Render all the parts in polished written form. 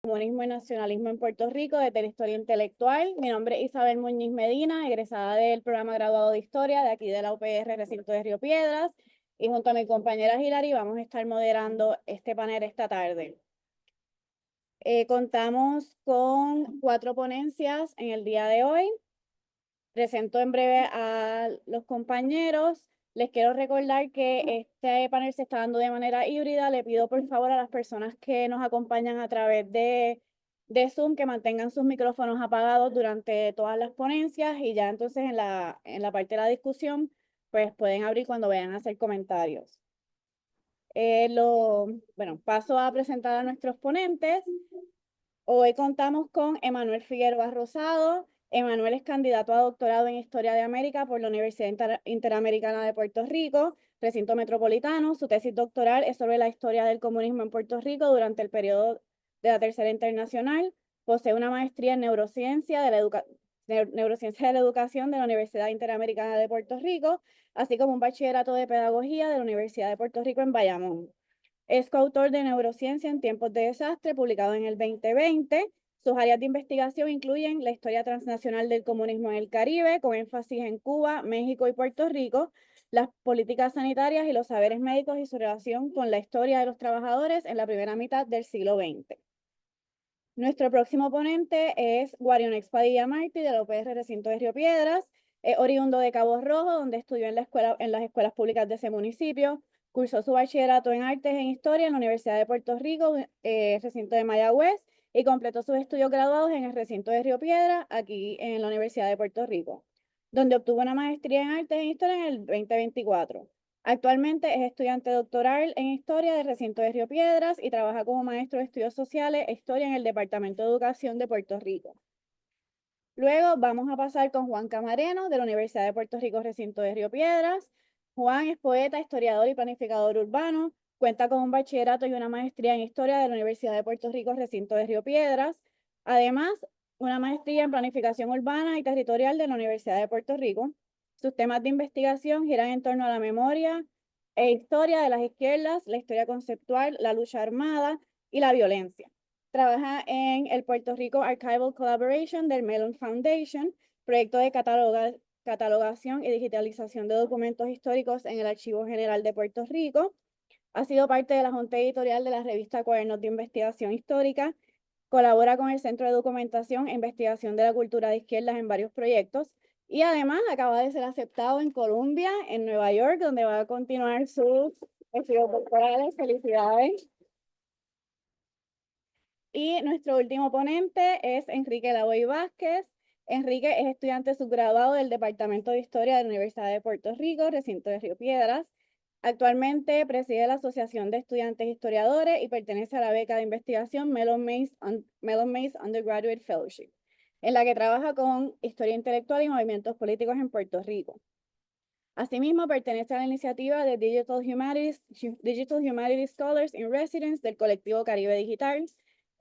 Comunismo y Nacionalismo en Puerto Rico, desde la historia intelectual. Mi nombre es Isabel Muñiz Medina, egresada del programa graduado de Historia de aquí de la UPR Recinto de Río Piedras, y junto a mi compañera Hilary vamos a estar moderando este panel esta tarde. Contamos con 4 ponencias en el día de hoy. Presento en breve a los compañeros. Les quiero recordar que este panel se está dando de manera híbrida. Le pido por favor a las personas que nos acompañan a través de Zoom que mantengan sus micrófonos apagados durante todas las ponencias y ya entonces en la parte de la discusión pues pueden abrir cuando vayan a hacer comentarios. Bueno, paso a presentar a nuestros ponentes. Hoy contamos con Emanuel Figueroa Rosado. Emanuel es candidato a doctorado en Historia de América por la Universidad Interamericana de Puerto Rico, recinto metropolitano. Su tesis doctoral es sobre la historia del comunismo en Puerto Rico durante el periodo de la Tercera Internacional. Posee una maestría en neurociencia de la educación de la Universidad Interamericana de Puerto Rico, así como un bachillerato de pedagogía de la Universidad de Puerto Rico en Bayamón. Es coautor de Neurociencia en tiempos de desastre, publicado en el 2020. Sus áreas de investigación incluyen la historia transnacional del comunismo en el Caribe, con énfasis en Cuba, México y Puerto Rico, las políticas sanitarias y los saberes médicos y su relación con la historia de los trabajadores en la primera mitad del siglo XX. Nuestro próximo ponente es Guarion Expadilla Martí, de la UPR Recinto de Río Piedras, oriundo de Cabo Rojo, donde estudió en las escuelas públicas de ese municipio. Cursó su bachillerato en Artes en Historia en la Universidad de Puerto Rico, recinto de Mayagüez, y completó sus estudios graduados en el recinto de Río Piedras, aquí en la Universidad de Puerto Rico, donde obtuvo una maestría en Artes en Historia en el 2024. Actualmente es estudiante doctoral en Historia del recinto de Río Piedras y trabaja como maestro de Estudios Sociales e Historia en el Departamento de Educación de Puerto Rico. Luego vamos a pasar con Juan Camareno, de la Universidad de Puerto Rico, recinto de Río Piedras. Juan es poeta, historiador y planificador urbano. Cuenta con un bachillerato y una maestría en Historia de la Universidad de Puerto Rico, recinto de Río Piedras. Además, una maestría en planificación urbana y territorial de la Universidad de Puerto Rico. Sus temas de investigación giran en torno a la memoria e historia de las izquierdas, la historia conceptual, la lucha armada y la violencia. Trabaja en el Puerto Rico Archival Collaboration del Mellon Foundation, proyecto de catalogación y digitalización de documentos históricos en el Archivo General de Puerto Rico. Ha sido parte de la junta editorial de la revista Cuadernos de Investigación Histórica. Colabora con el Centro de Documentación e Investigación de la Cultura de Izquierdas en varios proyectos. Y además acaba de ser aceptado en Columbia, en Nueva York, donde va a continuar sus estudios doctorales. Felicidades. Y nuestro último ponente es Enrique Lavoy Vázquez. Enrique es estudiante subgraduado del Departamento de Historia de la Universidad de Puerto Rico, recinto de Río Piedras. Actualmente preside la Asociación de Estudiantes Historiadores y pertenece a la beca de investigación Mellon Mays Undergraduate Fellowship, en la que trabaja con historia intelectual y movimientos políticos en Puerto Rico. Asimismo, pertenece a la iniciativa de Digital Humanities Scholars in Residence del colectivo Caribe Digital.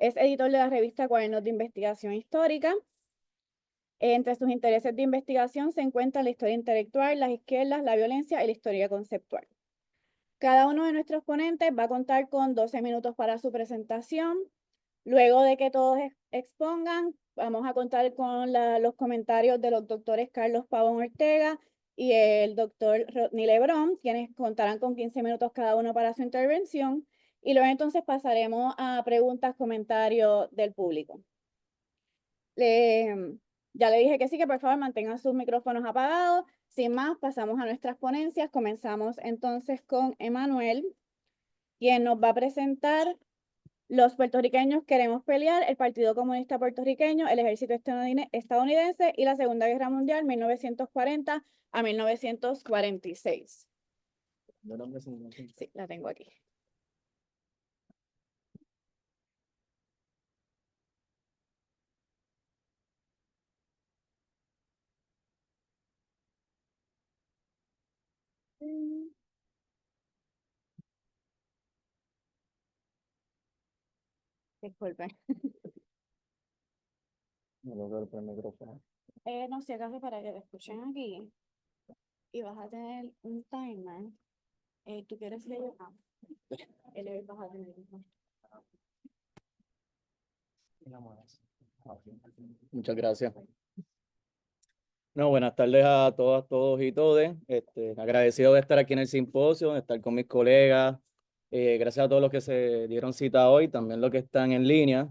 Es editor de la revista Cuadernos de Investigación Histórica. Entre sus intereses de investigación se encuentran la historia intelectual, las izquierdas, la violencia y la historia conceptual. Cada uno de nuestros ponentes va a contar con 12 minutos para su presentación. Luego de que todos expongan, vamos a contar con los comentarios de los doctores Carlos Pavón Ortega y el doctor Rodney Lebrón, quienes contarán con 15 minutos cada uno para su intervención. Y luego entonces pasaremos a preguntas, comentarios del público. Ya le dije que sí, que por favor mantengan sus micrófonos apagados. Sin más, pasamos a nuestras ponencias. Comenzamos entonces con Emanuel, quien nos va a presentar Los puertorriqueños queremos pelear, el Partido Comunista Puertorriqueño, el Ejército Estadounidense y la Segunda Guerra Mundial, 1940 a 1946. Sí, la tengo aquí. Disculpen. No, si acaso para que te escuchen aquí y vas a tener un timer. ¿Tú quieres leer? Vas a tener. Muchas gracias. No, buenas tardes a todas, todos y todes. Agradecido de estar aquí en el simposio, de estar con mis colegas. Gracias a todos los que se dieron cita hoy, también los que están en línea.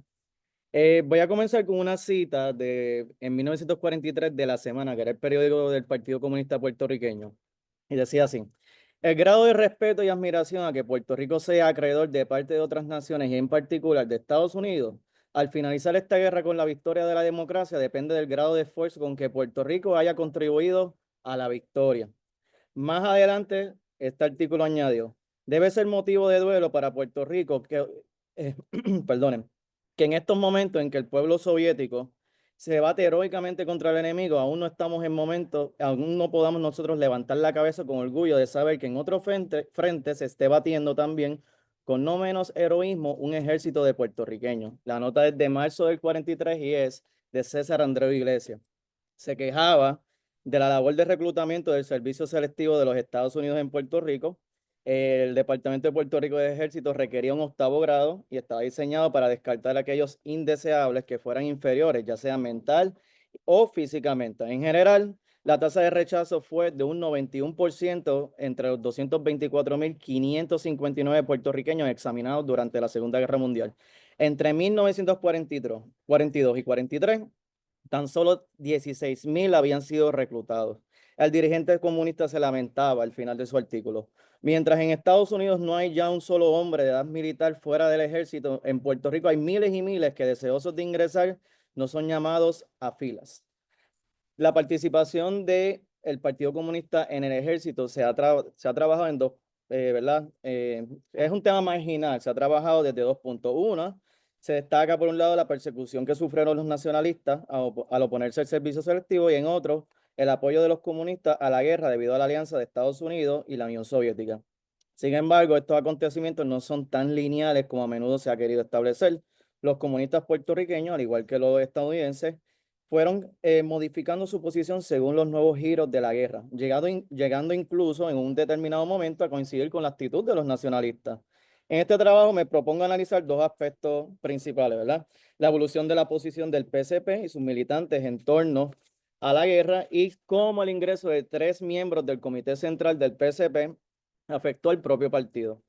Voy a comenzar con una cita en 1943 de La Semana, que era el periódico del Partido Comunista Puertorriqueño. Y decía así: el grado de respeto y admiración a que Puerto Rico sea acreedor de parte de otras naciones y en particular de Estados Unidos, al finalizar esta guerra con la victoria de la democracia, depende del grado de esfuerzo con que Puerto Rico haya contribuido a la victoria. Más adelante, este artículo añadió: debe ser motivo de duelo para Puerto Rico perdonen, que en estos momentos en que el pueblo soviético se debate heroicamente contra el enemigo, aún no estamos en momentos, aún no podamos nosotros levantar la cabeza con orgullo de saber que en otro frente se esté batiendo también con no menos heroísmo un ejército de puertorriqueños. La nota es de marzo del 43 y es de César Andreu Iglesias. Se quejaba de la labor de reclutamiento del Servicio Selectivo de los Estados Unidos en Puerto Rico. El Departamento de Puerto Rico de Ejército requería un 8º grado y estaba diseñado para descartar aquellos indeseables que fueran inferiores, ya sea mental o físicamente. En general, la tasa de rechazo fue de un 91% entre los 224.559 puertorriqueños examinados durante la Segunda Guerra Mundial. Entre 1942 y 43, tan solo 16.000 habían sido reclutados. El dirigente comunista se lamentaba al final de su artículo: mientras en Estados Unidos no hay ya un solo hombre de edad militar fuera del ejército, en Puerto Rico hay miles y miles que, deseosos de ingresar, no son llamados a filas. La participación del Partido Comunista en el ejército se ha trabajado en dos, ¿verdad? Es un tema marginal, se ha trabajado desde 2 puntos. Se destaca por un lado la persecución que sufrieron los nacionalistas al oponerse al servicio selectivo, y en otro, el apoyo de los comunistas a la guerra debido a la alianza de Estados Unidos y la Unión Soviética. Sin embargo, estos acontecimientos no son tan lineales como a menudo se ha querido establecer. Los comunistas puertorriqueños, al igual que los estadounidenses, fueron modificando su posición según los nuevos giros de la guerra, llegando incluso en un determinado momento a coincidir con la actitud de los nacionalistas. En este trabajo me propongo analizar dos aspectos principales, ¿verdad? La evolución de la posición del PCP y sus militantes en torno a la guerra, y cómo el ingreso de 3 miembros del Comité Central del PCP afectó al propio partido.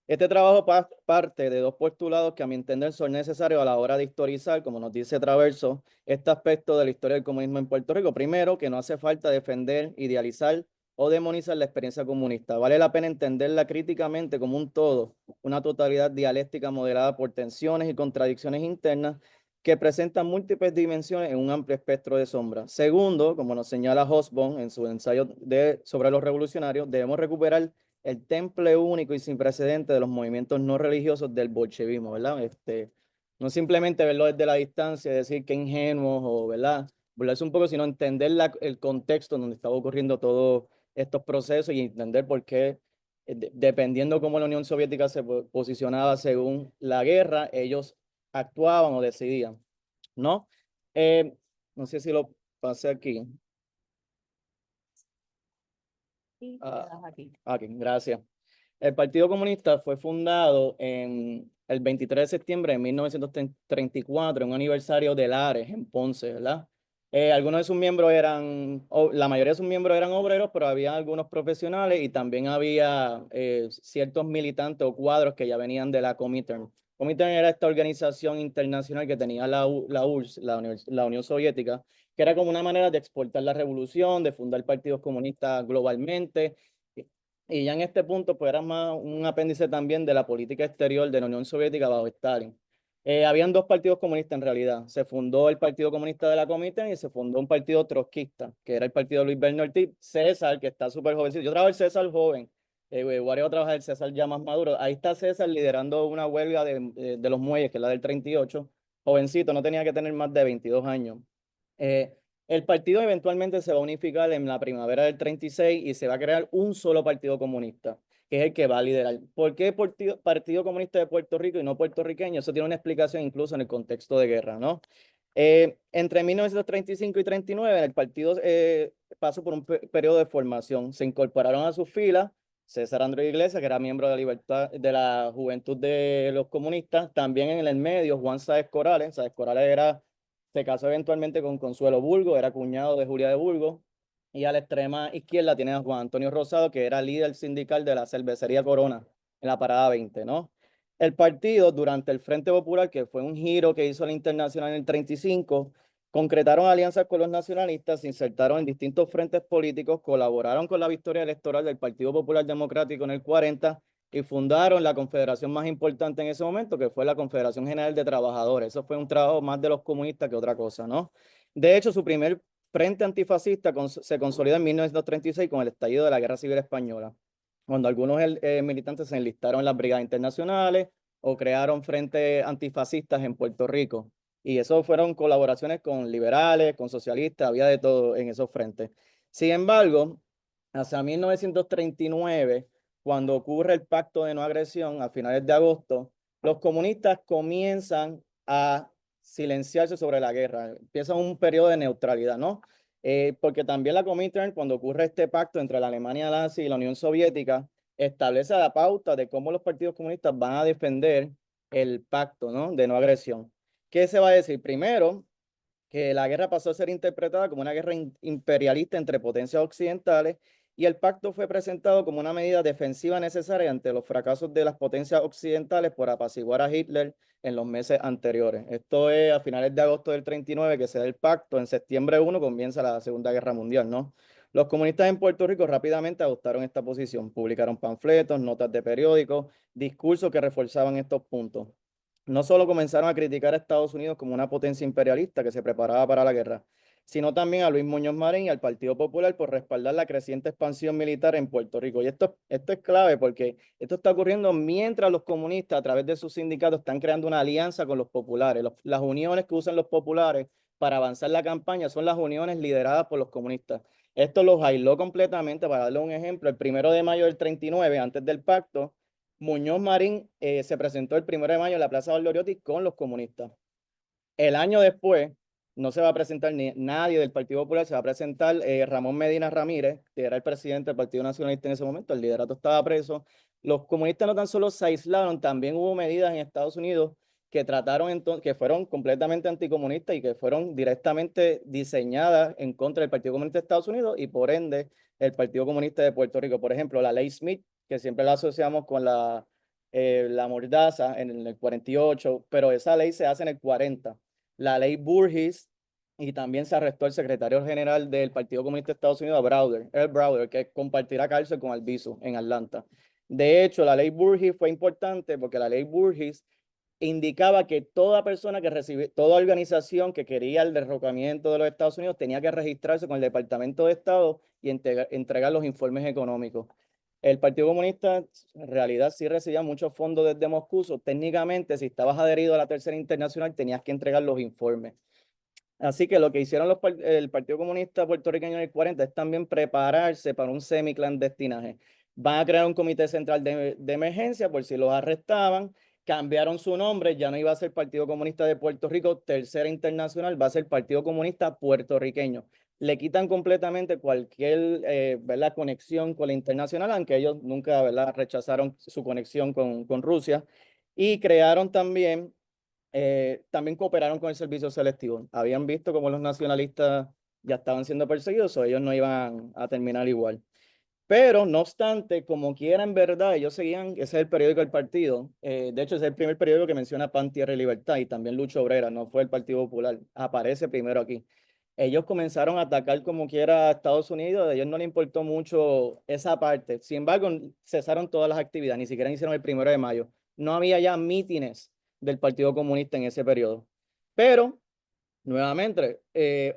Este trabajo parte de dos postulados que a mi entender son necesarios a la hora de historizar, como nos dice Traverso, este aspecto de la historia del comunismo en Puerto Rico. Primero, que no hace falta defender, idealizar o demonizar la experiencia comunista. Vale la pena entenderla críticamente como un todo, una totalidad dialéctica moderada por tensiones y contradicciones internas que presentan múltiples dimensiones en un amplio espectro de sombras. Segundo, como nos señala Hobsbawm en su ensayo sobre los revolucionarios, debemos recuperar el temple único y sin precedentes de los movimientos no religiosos del bolchevismo, ¿verdad? No simplemente verlo desde la distancia y decir que ingenuos o, ¿verdad?, burlarse un poco, sino entender el contexto donde estaba ocurriendo todos estos procesos y entender por qué, dependiendo cómo la Unión Soviética se posicionaba según la guerra, ellos actuaban o decidían, ¿no? No sé si lo pasé aquí. Y Ah, quedas aquí. ok, gracias. El Partido Comunista fue fundado el 23 de septiembre de 1934, en un aniversario de Lares, en Ponce, ¿verdad? Algunos de sus miembros la mayoría de sus miembros eran obreros, pero había algunos profesionales y también había ciertos militantes o cuadros que ya venían de la Comintern. Comintern era esta organización internacional que tenía la URSS, la Unión Soviética, que era como una manera de exportar la revolución, de fundar partidos comunistas globalmente. Y ya en este punto, pues era más un apéndice también de la política exterior de la Unión Soviética bajo Stalin. Habían dos partidos comunistas en realidad. Se fundó el Partido Comunista de la Comintern y se fundó un partido trotskista, que era el partido de Luis Bernal Ortiz. César, que está súper jovencito. Yo trabajo el César joven. Guario a trabajar el César ya más maduro. Ahí está César liderando una huelga de los muelles, que es la del 38. Jovencito, no tenía que tener más de 22 años. Eh, el partido eventualmente se va a unificar en la primavera del 36 y se va a crear un solo partido comunista, que es el que va a liderar. ¿Por qué Partido Comunista de Puerto Rico y no puertorriqueño? Eso tiene una explicación incluso en el contexto de guerra, ¿no? Entre 1935 y 39, el partido pasó por un periodo de formación. Se incorporaron a sus filas César Andrés Iglesias, que era miembro de la Libertad, de la Juventud de los Comunistas. También en el medio, Juan Sáez Corales. Sáez Corales se casó eventualmente con Consuelo Burgos, era cuñado de Julia de Burgos. Y a la extrema izquierda tiene a Juan Antonio Rosado, que era líder sindical de la cervecería Corona en la parada 20, ¿no? El partido, durante el Frente Popular, que fue un giro que hizo la Internacional en el 35, concretaron alianzas con los nacionalistas, se insertaron en distintos frentes políticos, colaboraron con la victoria electoral del Partido Popular Democrático en el 40 y fundaron la confederación más importante en ese momento, que fue la Confederación General de Trabajadores. Eso fue un trabajo más de los comunistas que otra cosa, ¿no? De hecho, su primer frente antifascista se consolida en 1936 con el estallido de la Guerra Civil Española, cuando algunos militantes se enlistaron en las brigadas internacionales o crearon frentes antifascistas en Puerto Rico. Y eso fueron colaboraciones con liberales, con socialistas, había de todo en esos frentes. Sin embargo, hacia 1939, cuando ocurre el Pacto de No Agresión, a finales de agosto, los comunistas comienzan a silenciarse sobre la guerra. Empieza un periodo de neutralidad, ¿no? Porque también la Comintern, cuando ocurre este pacto entre la Alemania nazi y la Unión Soviética, establece la pauta de cómo los partidos comunistas van a defender el pacto, ¿no? De no agresión. ¿Qué se va a decir? Primero, que la guerra pasó a ser interpretada como una guerra imperialista entre potencias occidentales y el pacto fue presentado como una medida defensiva necesaria ante los fracasos de las potencias occidentales por apaciguar a Hitler en los meses anteriores. Esto es a finales de agosto del 39 que se da el pacto, en septiembre 1 comienza la Segunda Guerra Mundial, ¿no? Los comunistas en Puerto Rico rápidamente adoptaron esta posición, publicaron panfletos, notas de periódicos, discursos que reforzaban estos puntos. No solo comenzaron a criticar a Estados Unidos como una potencia imperialista que se preparaba para la guerra, sino también a Luis Muñoz Marín y al Partido Popular por respaldar la creciente expansión militar en Puerto Rico. Y esto es clave porque esto está ocurriendo mientras los comunistas a través de sus sindicatos están creando una alianza con los populares. Las uniones que usan los populares para avanzar la campaña son las uniones lideradas por los comunistas. Esto los aisló completamente. Para darle un ejemplo, el 1 de mayo del 39, antes del pacto, Muñoz Marín se presentó el 1 de mayo en la Plaza Valdoriotti con los comunistas. El año después no se va a presentar nadie del Partido Popular, se va a presentar Ramón Medina Ramírez, que era el presidente del Partido Nacionalista en ese momento, el liderato estaba preso. Los comunistas no tan solo se aislaron, también hubo medidas en Estados Unidos que trataron entonces, que fueron completamente anticomunistas y que fueron directamente diseñadas en contra del Partido Comunista de Estados Unidos y por ende el Partido Comunista de Puerto Rico. Por ejemplo, la ley Smith, que siempre la asociamos con la Mordaza en el 48, pero esa ley se hace en el 40. La ley Burgess, y también se arrestó el secretario general del Partido Comunista de Estados Unidos, Earl Browder, que compartirá cárcel con Albizu en Atlanta. De hecho, la ley Burgess fue importante porque la ley Burgess indicaba que toda persona que recibe, toda organización que quería el derrocamiento de los Estados Unidos tenía que registrarse con el Departamento de Estado y entregar los informes económicos. El Partido Comunista en realidad sí recibía muchos fondos desde Moscú. Técnicamente, si estabas adherido a la Tercera Internacional, tenías que entregar los informes. Así que lo que hicieron el Partido Comunista puertorriqueño en el 40 es también prepararse para un semiclandestinaje. Van a crear un comité central de emergencia por si los arrestaban. Cambiaron su nombre, ya no iba a ser Partido Comunista de Puerto Rico, Tercera Internacional, va a ser Partido Comunista Puertorriqueño. Le quitan completamente cualquier ¿verdad? Conexión con la internacional, aunque ellos nunca ¿verdad? Rechazaron su conexión con Rusia. Y crearon también cooperaron con el servicio selectivo. Habían visto cómo los nacionalistas ya estaban siendo perseguidos o ellos no iban a terminar igual. Pero, no obstante, como quiera en verdad, ellos seguían, ese es el periódico del partido. De hecho, ese es el primer periódico que menciona Pan, Tierra y Libertad y también Lucha Obrera, no fue el Partido Popular. Aparece primero aquí. Ellos comenzaron a atacar como quiera a Estados Unidos, a ellos no les importó mucho esa parte. Sin embargo, cesaron todas las actividades, ni siquiera hicieron el 1 de mayo. No había ya mítines del Partido Comunista en ese periodo. Pero, nuevamente,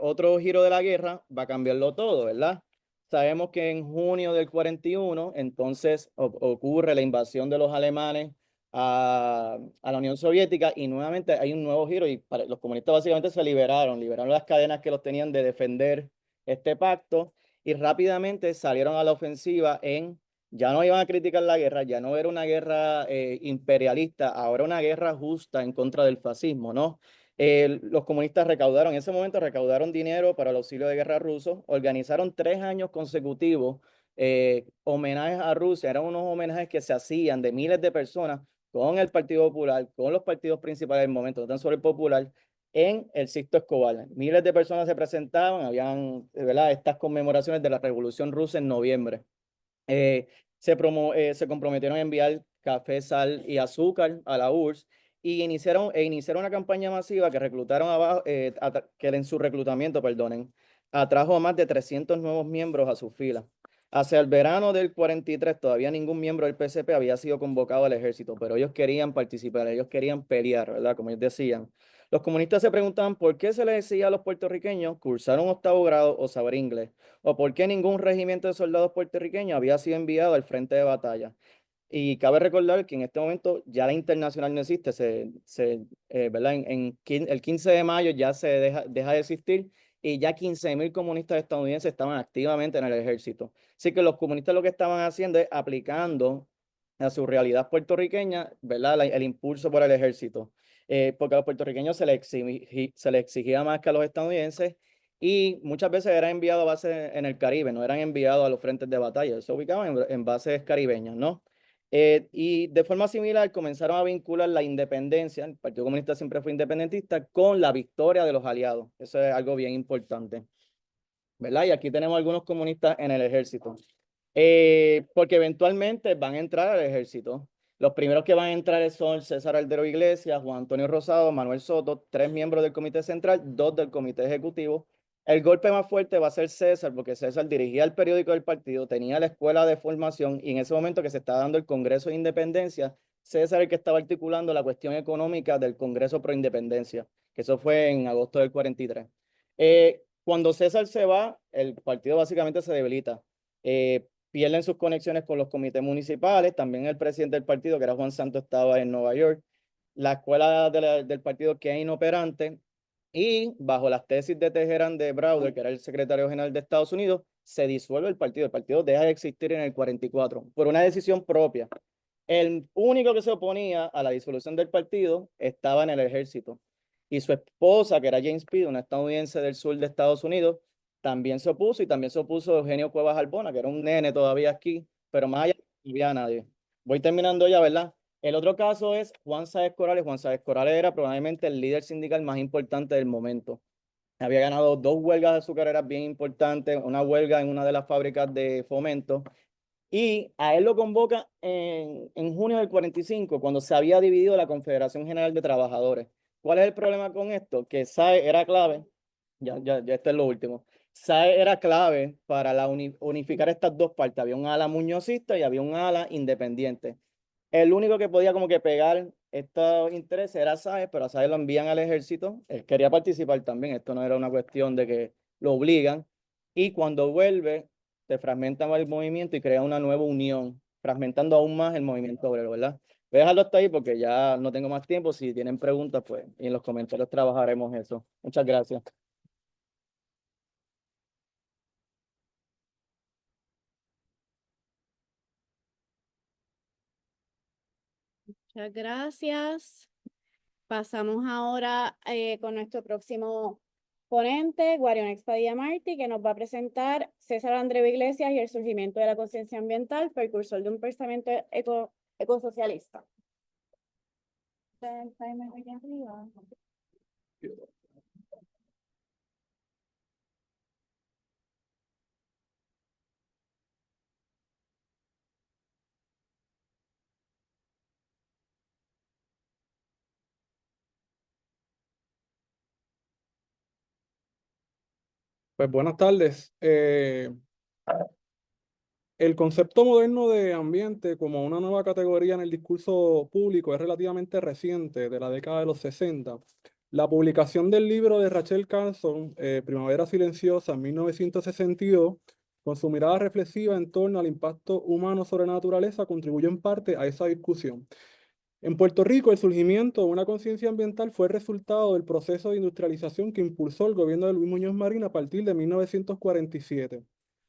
otro giro de la guerra va a cambiarlo todo, ¿verdad? Sabemos que en junio del 41, entonces ocurre la invasión de los alemanes a la Unión Soviética y nuevamente hay un nuevo giro y los comunistas básicamente se liberaron las cadenas que los tenían de defender este pacto y rápidamente salieron a la ofensiva ya no iban a criticar la guerra, ya no era una guerra imperialista, ahora una guerra justa en contra del fascismo, ¿no? Los comunistas en ese momento recaudaron dinero para el auxilio de guerra ruso, organizaron 3 años consecutivos homenajes a Rusia, eran unos homenajes que se hacían de miles de personas con el Partido Popular, con los partidos principales del momento, no tan solo el Popular, en el Sixto Escobar. Miles de personas se presentaban, habían, ¿verdad?, estas conmemoraciones de la Revolución Rusa en noviembre. Se comprometieron a enviar café, sal y azúcar a la URSS y iniciaron una campaña masiva que reclutaron que en su reclutamiento, perdonen, atrajo a más de 300 nuevos miembros a sus filas. Hacia el verano del 43 todavía ningún miembro del PCP había sido convocado al ejército, pero ellos querían participar, ellos querían pelear, ¿verdad? Como ellos decían. Los comunistas se preguntaban por qué se les decía a los puertorriqueños cursar un octavo grado o saber inglés, o por qué ningún regimiento de soldados puertorriqueños había sido enviado al frente de batalla. Y cabe recordar que en este momento ya la internacional no existe, ¿verdad? El 15 de mayo ya se deja de existir y ya 15.000 comunistas estadounidenses estaban activamente en el ejército. Así que los comunistas lo que estaban haciendo es aplicando a su realidad puertorriqueña, ¿verdad? El impulso por el ejército. Porque a los puertorriqueños se les exigía más que a los estadounidenses y muchas veces eran enviados a bases en el Caribe, no eran enviados a los frentes de batalla, se ubicaban en bases caribeñas, ¿no? Y de forma similar comenzaron a vincular la independencia, el Partido Comunista siempre fue independentista, con la victoria de los aliados. Eso es algo bien importante, ¿verdad? Y aquí tenemos algunos comunistas en el ejército, porque eventualmente van a entrar al ejército. Los primeros que van a entrar son César Aldero Iglesias, Juan Antonio Rosado, Manuel Soto, 3 miembros del Comité Central, 2 del Comité Ejecutivo. El golpe más fuerte va a ser César, porque César dirigía el periódico del partido, tenía la escuela de formación y en ese momento que se estaba dando el Congreso de Independencia, César es el que estaba articulando la cuestión económica del Congreso Pro Independencia, que eso fue en agosto del 43. Cuando César se va, el partido básicamente se debilita. Pierden sus conexiones con los comités municipales, también el presidente del partido, que era Juan Santos, estaba en Nueva York. La escuela del partido queda inoperante y bajo las tesis de Teherán de Browder, que era el secretario general de Estados Unidos, se disuelve el partido. El partido deja de existir en el 44 por una decisión propia. El único que se oponía a la disolución del partido estaba en el ejército. Y su esposa, que era James Speed, una estadounidense del sur de Estados Unidos, también se opuso y también se opuso Eugenio Cuevas Albona, que era un nene todavía aquí, pero más allá no había nadie. Voy terminando ya, ¿verdad? El otro caso es Juan Sáez Corales. Juan Sáez Corales era probablemente el líder sindical más importante del momento. Había ganado 2 huelgas de su carrera bien importantes, una huelga en una de las fábricas de Fomento, y a él lo convoca en junio del 45, cuando se había dividido la Confederación General de Trabajadores. ¿Cuál es el problema con esto? Que SAE era clave, ya esto es lo último. SAE era clave para unificar estas dos partes. Había un ala muñozista y había un ala independiente. El único que podía como que pegar estos intereses era SAE, pero a SAE lo envían al ejército. Él quería participar también, esto no era una cuestión de que lo obligan. Y cuando vuelve, se fragmenta el movimiento y crea una nueva unión, fragmentando aún más el movimiento obrero, ¿verdad? Voy a dejarlo hasta ahí porque ya no tengo más tiempo. Si tienen preguntas, pues en los comentarios trabajaremos eso. Muchas gracias. Muchas gracias. Pasamos ahora con nuestro próximo ponente, Guarion Expadilla Martí, que nos va a presentar César Andreu Iglesias y el surgimiento de la conciencia ambiental, precursor de un pensamiento ecosocialista. Pues buenas tardes. El concepto moderno de ambiente como una nueva categoría en el discurso público es relativamente reciente, de la década de los 60. La publicación del libro de Rachel Carson, Primavera Silenciosa, en 1962, con su mirada reflexiva en torno al impacto humano sobre la naturaleza, contribuyó en parte a esa discusión. En Puerto Rico, el surgimiento de una conciencia ambiental fue resultado del proceso de industrialización que impulsó el gobierno de Luis Muñoz Marín a partir de 1947.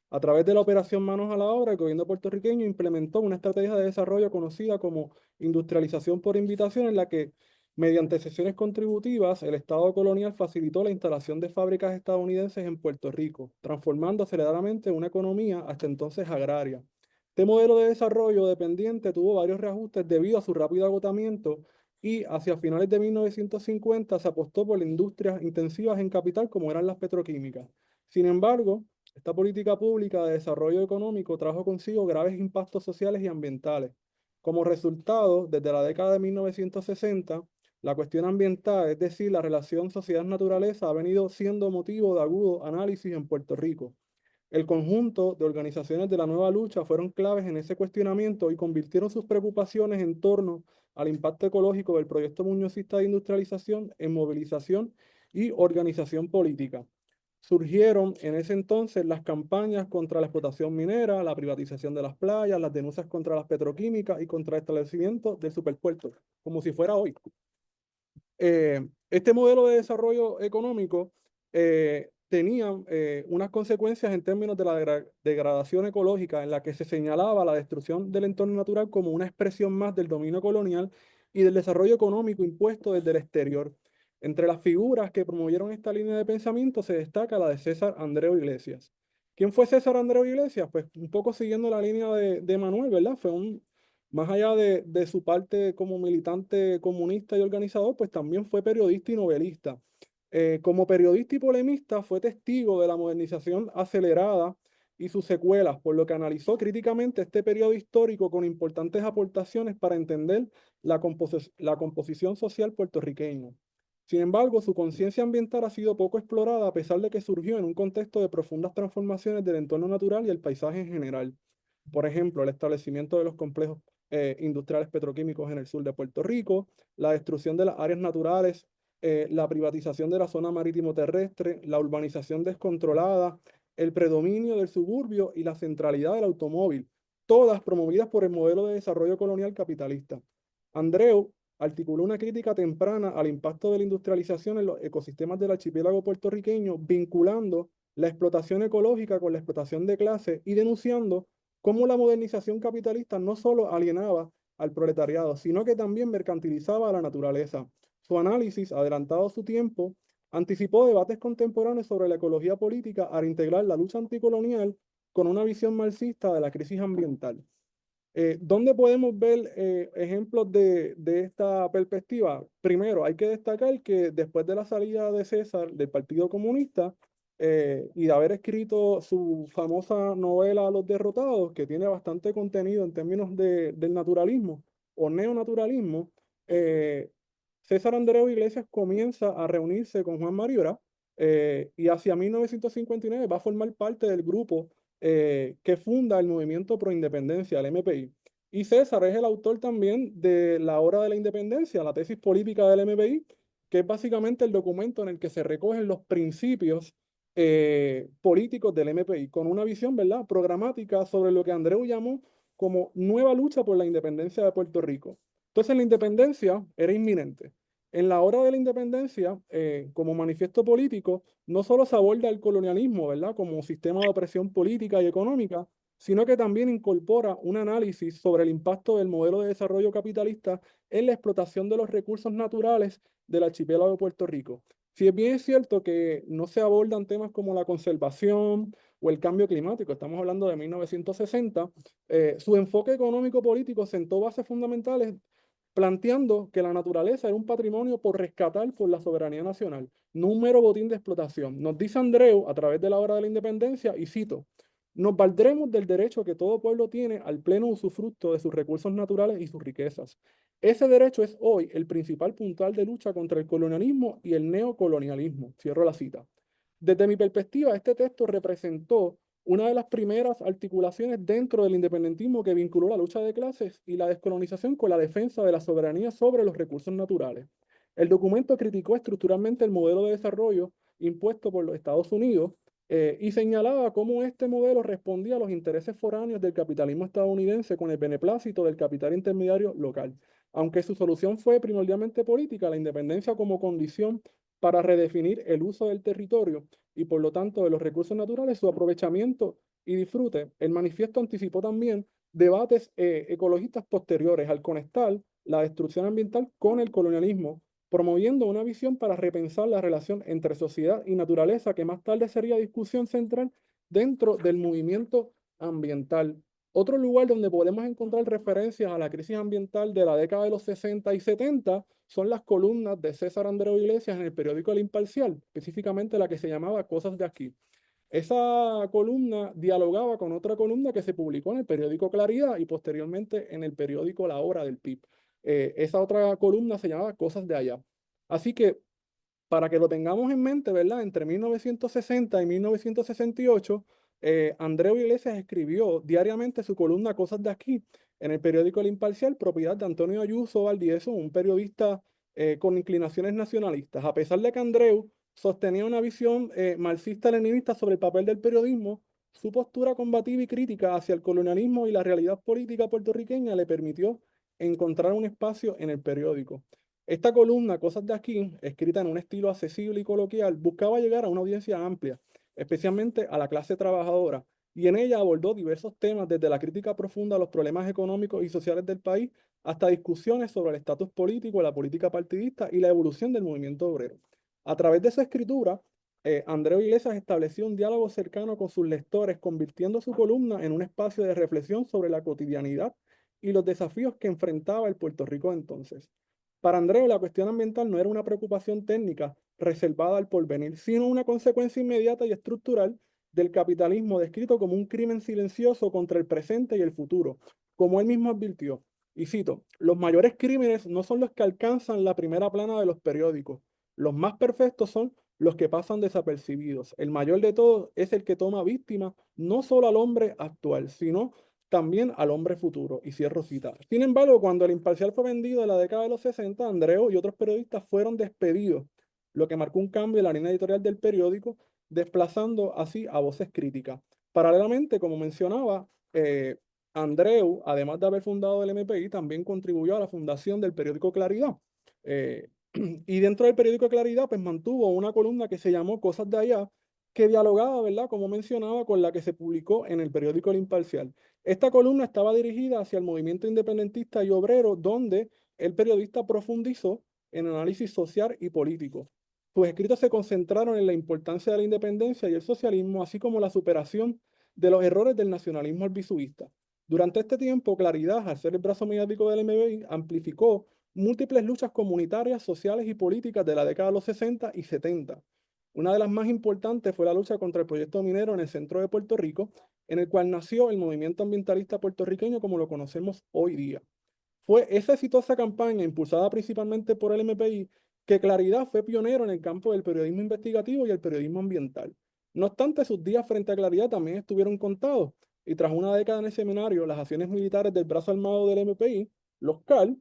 A través de la operación Manos a la Obra, el gobierno puertorriqueño implementó una estrategia de desarrollo conocida como industrialización por invitación, en la que Mediante cesiones contributivas, el Estado colonial facilitó la instalación de fábricas estadounidenses en Puerto Rico, transformando aceleradamente una economía hasta entonces agraria. Este modelo de desarrollo dependiente tuvo varios reajustes debido a su rápido agotamiento y hacia finales de 1950 se apostó por industrias intensivas en capital como eran las petroquímicas. Sin embargo, esta política pública de desarrollo económico trajo consigo graves impactos sociales y ambientales. Como resultado, desde la década de 1960, la cuestión ambiental, es decir, la relación sociedad-naturaleza, ha venido siendo motivo de agudo análisis en Puerto Rico. El conjunto de organizaciones de la nueva lucha fueron claves en ese cuestionamiento y convirtieron sus preocupaciones en torno al impacto ecológico del proyecto muñozista de industrialización en movilización y organización política. Surgieron en ese entonces las campañas contra la explotación minera, la privatización de las playas, las denuncias contra las petroquímicas y contra el establecimiento del superpuerto, como si fuera hoy. Este modelo de desarrollo económico tenía unas consecuencias en términos de la degradación ecológica, en la que se señalaba la destrucción del entorno natural como una expresión más del dominio colonial y del desarrollo económico impuesto desde el exterior. Entre las figuras que promovieron esta línea de pensamiento se destaca la de César Andreu Iglesias. ¿Quién fue César Andreu Iglesias? Pues un poco siguiendo la línea de Manuel, ¿verdad? Más allá de su parte como militante comunista y organizador, pues también fue periodista y novelista. Como periodista y polemista fue testigo de la modernización acelerada y sus secuelas, por lo que analizó críticamente este periodo histórico con importantes aportaciones para entender la composición social puertorriqueña. Sin embargo, su conciencia ambiental ha sido poco explorada a pesar de que surgió en un contexto de profundas transformaciones del entorno natural y el paisaje en general. Por ejemplo, el establecimiento de los complejos industriales petroquímicos en el sur de Puerto Rico, la destrucción de las áreas naturales, la privatización de la zona marítimo terrestre, la urbanización descontrolada, el predominio del suburbio y la centralidad del automóvil, todas promovidas por el modelo de desarrollo colonial capitalista. Andreu articuló una crítica temprana al impacto de la industrialización en los ecosistemas del archipiélago puertorriqueño, vinculando la explotación ecológica con la explotación de clase y denunciando cómo la modernización capitalista no solo alienaba al proletariado, sino que también mercantilizaba a la naturaleza. Su análisis, adelantado a su tiempo, anticipó debates contemporáneos sobre la ecología política al integrar la lucha anticolonial con una visión marxista de la crisis ambiental. ¿Dónde podemos ver ejemplos de esta perspectiva? Primero, hay que destacar que después de la salida de César del Partido Comunista y de haber escrito su famosa novela Los Derrotados, que tiene bastante contenido en términos del naturalismo o neonaturalismo, César Andreu Iglesias comienza a reunirse con Juan Mariora y hacia 1959 va a formar parte del grupo que funda el movimiento pro independencia, el MPI. Y César es el autor también de la Hora de la Independencia, la tesis política del MPI, que es básicamente el documento en el que se recogen los principios políticos del MPI, con una visión, ¿verdad?, programática sobre lo que Andreu llamó como nueva lucha por la independencia de Puerto Rico. Entonces la independencia era inminente. En la Hora de la Independencia, como manifiesto político, no solo se aborda el colonialismo, ¿verdad?, como sistema de opresión política y económica, sino que también incorpora un análisis sobre el impacto del modelo de desarrollo capitalista en la explotación de los recursos naturales del archipiélago de Puerto Rico. Si bien es cierto que no se abordan temas como la conservación o el cambio climático, estamos hablando de 1960, su enfoque económico-político sentó bases fundamentales planteando que la naturaleza era un patrimonio por rescatar por la soberanía nacional, no un mero botín de explotación. Nos dice Andreu a través de la Hora de la Independencia, y cito, nos valdremos del derecho que todo pueblo tiene al pleno usufructo de sus recursos naturales y sus riquezas. Ese derecho es hoy el principal puntal de lucha contra el colonialismo y el neocolonialismo. Cierro la cita. Desde mi perspectiva, este texto representó una de las primeras articulaciones dentro del independentismo que vinculó la lucha de clases y la descolonización con la defensa de la soberanía sobre los recursos naturales. El documento criticó estructuralmente el modelo de desarrollo impuesto por los Estados Unidos y señalaba cómo este modelo respondía a los intereses foráneos del capitalismo estadounidense con el beneplácito del capital intermediario local. Aunque su solución fue primordialmente política, la independencia como condición para redefinir el uso del territorio y por lo tanto de los recursos naturales, su aprovechamiento y disfrute. El manifiesto anticipó también debates ecologistas posteriores al conectar la destrucción ambiental con el colonialismo, promoviendo una visión para repensar la relación entre sociedad y naturaleza, que más tarde sería discusión central dentro del movimiento ambiental. Otro lugar donde podemos encontrar referencias a la crisis ambiental de la década de los 60 y 70 son las columnas de César Andreu Iglesias en el periódico El Imparcial, específicamente la que se llamaba Cosas de Aquí. Esa columna dialogaba con otra columna que se publicó en el periódico Claridad y posteriormente en el periódico La Hora del PIB. Esa otra columna se llamaba Cosas de Allá. Así que, para que lo tengamos en mente, ¿verdad? Entre 1960 y 1968, Andreu Iglesias escribió diariamente su columna Cosas de Aquí en el periódico El Imparcial, propiedad de Antonio Ayuso Valdieso, un periodista con inclinaciones nacionalistas. A pesar de que Andreu sostenía una visión marxista-leninista sobre el papel del periodismo, su postura combativa y crítica hacia el colonialismo y la realidad política puertorriqueña le permitió encontrar un espacio en el periódico. Esta columna, Cosas de Aquí, escrita en un estilo accesible y coloquial, buscaba llegar a una audiencia amplia, especialmente a la clase trabajadora, y en ella abordó diversos temas desde la crítica profunda a los problemas económicos y sociales del país hasta discusiones sobre el estatus político, la política partidista y la evolución del movimiento obrero. A través de su escritura, Andreu Iglesias estableció un diálogo cercano con sus lectores, convirtiendo su columna en un espacio de reflexión sobre la cotidianidad y los desafíos que enfrentaba el Puerto Rico de entonces. Para Andreu, la cuestión ambiental no era una preocupación técnica reservada al porvenir, sino una consecuencia inmediata y estructural del capitalismo descrito como un crimen silencioso contra el presente y el futuro, como él mismo advirtió. Y cito, los mayores crímenes no son los que alcanzan la primera plana de los periódicos, los más perfectos son los que pasan desapercibidos. El mayor de todos es el que toma víctima no solo al hombre actual, sino también al hombre futuro. Y cierro cita. Sin embargo, cuando El Imparcial fue vendido en la década de los 60, Andreu y otros periodistas fueron despedidos, lo que marcó un cambio en la línea editorial del periódico, desplazando así a voces críticas. Paralelamente, como mencionaba, Andreu, además de haber fundado el MPI, también contribuyó a la fundación del periódico Claridad. Y dentro del periódico Claridad, pues mantuvo una columna que se llamó Cosas de Allá, que dialogaba, ¿verdad? Como mencionaba, con la que se publicó en el periódico El Imparcial. Esta columna estaba dirigida hacia el movimiento independentista y obrero, donde el periodista profundizó en análisis social y político. Sus escritos se concentraron en la importancia de la independencia y el socialismo, así como la superación de los errores del nacionalismo albizubista. Durante este tiempo, Claridad, al ser el brazo mediático del MBI, amplificó múltiples luchas comunitarias, sociales y políticas de la década de los 60 y 70. Una de las más importantes fue la lucha contra el proyecto minero en el centro de Puerto Rico, en el cual nació el movimiento ambientalista puertorriqueño como lo conocemos hoy día. Fue esa exitosa campaña, impulsada principalmente por el MPI, que Claridad fue pionero en el campo del periodismo investigativo y el periodismo ambiental. No obstante, sus días frente a Claridad también estuvieron contados, y tras una década en el seminario, las acciones militares del brazo armado del MPI, los CAL,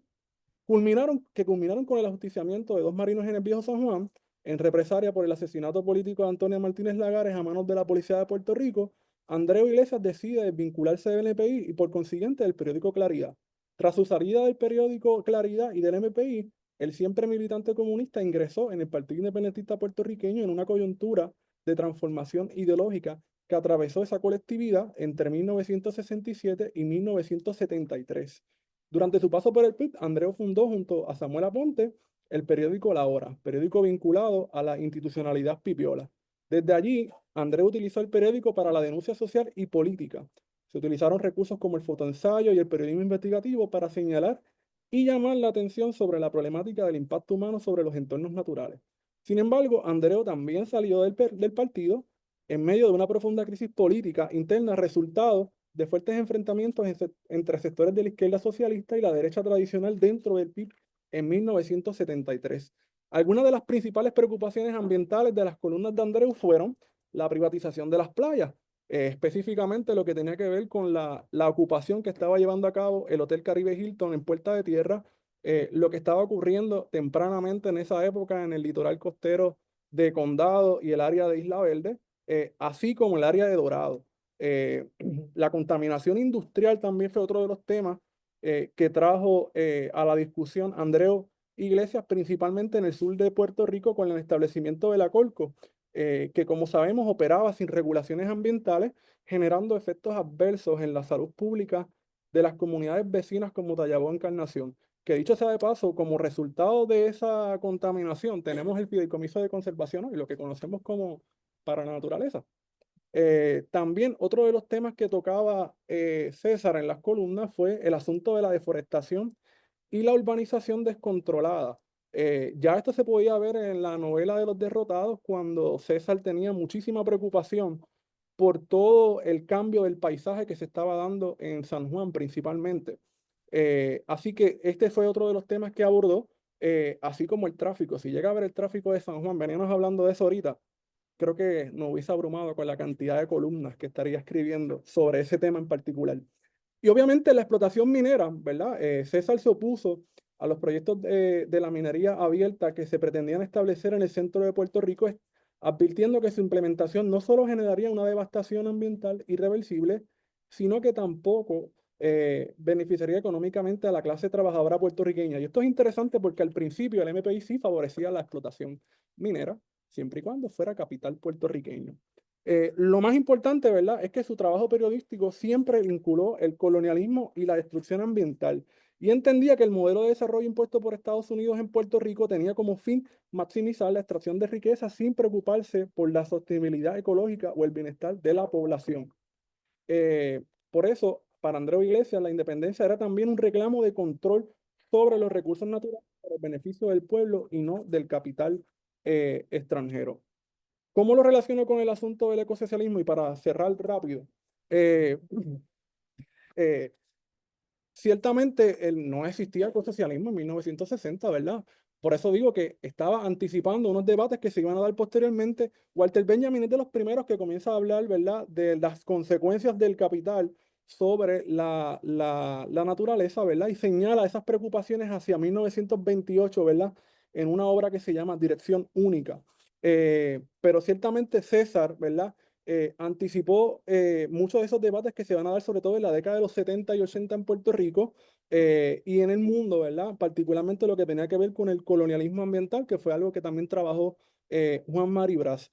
culminaron con el ajusticiamiento de 2 marinos en el Viejo San Juan, en represalia por el asesinato político de Antonio Martínez Lagares a manos de la policía de Puerto Rico. Andreu Iglesias decide desvincularse del MPI y por consiguiente del periódico Claridad. Tras su salida del periódico Claridad y del MPI, el siempre militante comunista ingresó en el Partido Independentista Puertorriqueño en una coyuntura de transformación ideológica que atravesó esa colectividad entre 1967 y 1973. Durante su paso por el PIB, Andreu fundó junto a Samuel Aponte el periódico La Hora, periódico vinculado a la institucionalidad pipiola. Desde allí, Andreu utilizó el periódico para la denuncia social y política. Se utilizaron recursos como el fotoensayo y el periodismo investigativo para señalar y llamar la atención sobre la problemática del impacto humano sobre los entornos naturales. Sin embargo, Andreu también salió del partido en medio de una profunda crisis política interna, resultado de fuertes enfrentamientos entre sectores de la izquierda socialista y la derecha tradicional dentro del PIB en 1973. Algunas de las principales preocupaciones ambientales de las columnas de Andreu fueron la privatización de las playas, específicamente lo que tenía que ver con la ocupación que estaba llevando a cabo el Hotel Caribe Hilton en Puerta de Tierra, lo que estaba ocurriendo tempranamente en esa época en el litoral costero de Condado y el área de Isla Verde, así como el área de Dorado. La contaminación industrial también fue otro de los temas que trajo a la discusión Andreu Iglesias, principalmente en el sur de Puerto Rico, con el establecimiento de la Colco, que como sabemos operaba sin regulaciones ambientales, generando efectos adversos en la salud pública de las comunidades vecinas como Tallabón, Encarnación. que dicho sea de paso, como resultado de esa contaminación, tenemos el Fideicomiso de Conservación, ¿no? Y lo que conocemos como para la naturaleza. También otro de los temas que tocaba César en las columnas fue el asunto de la deforestación y la urbanización descontrolada. Ya esto se podía ver en la novela de Los Derrotados, cuando César tenía muchísima preocupación por todo el cambio del paisaje que se estaba dando en San Juan principalmente. Así que este fue otro de los temas que abordó, así como el tráfico. Si llega a ver el tráfico de San Juan, veníamos hablando de eso ahorita, creo que nos hubiese abrumado con la cantidad de columnas que estaría escribiendo sobre ese tema en particular. Y obviamente la explotación minera, ¿verdad? César se opuso a los proyectos de la minería abierta que se pretendían establecer en el centro de Puerto Rico, advirtiendo que su implementación no solo generaría una devastación ambiental irreversible, sino que tampoco beneficiaría económicamente a la clase trabajadora puertorriqueña. Y esto es interesante porque al principio el MPI sí favorecía la explotación minera, siempre y cuando fuera capital puertorriqueño. Lo más importante, ¿verdad?, es que su trabajo periodístico siempre vinculó el colonialismo y la destrucción ambiental, y entendía que el modelo de desarrollo impuesto por Estados Unidos en Puerto Rico tenía como fin maximizar la extracción de riqueza sin preocuparse por la sostenibilidad ecológica o el bienestar de la población. Por eso, para Andreu Iglesias, la independencia era también un reclamo de control sobre los recursos naturales para el beneficio del pueblo y no del capital extranjero. ¿Cómo lo relaciono con el asunto del ecosocialismo? Y para cerrar rápido, eh, eh, ciertamente no existía ecosocialismo en 1960, ¿verdad? Por eso digo que estaba anticipando unos debates que se iban a dar posteriormente. Walter Benjamin es de los primeros que comienza a hablar, ¿verdad?, de las consecuencias del capital sobre la naturaleza, ¿verdad? Y señala esas preocupaciones hacia 1928, ¿verdad?, en una obra que se llama Dirección Única. Pero ciertamente César, ¿verdad?, anticipó muchos de esos debates que se van a dar sobre todo en la década de los 70 y 80 en Puerto Rico y en el mundo, ¿verdad? Particularmente lo que tenía que ver con el colonialismo ambiental, que fue algo que también trabajó Juan Mari Brás.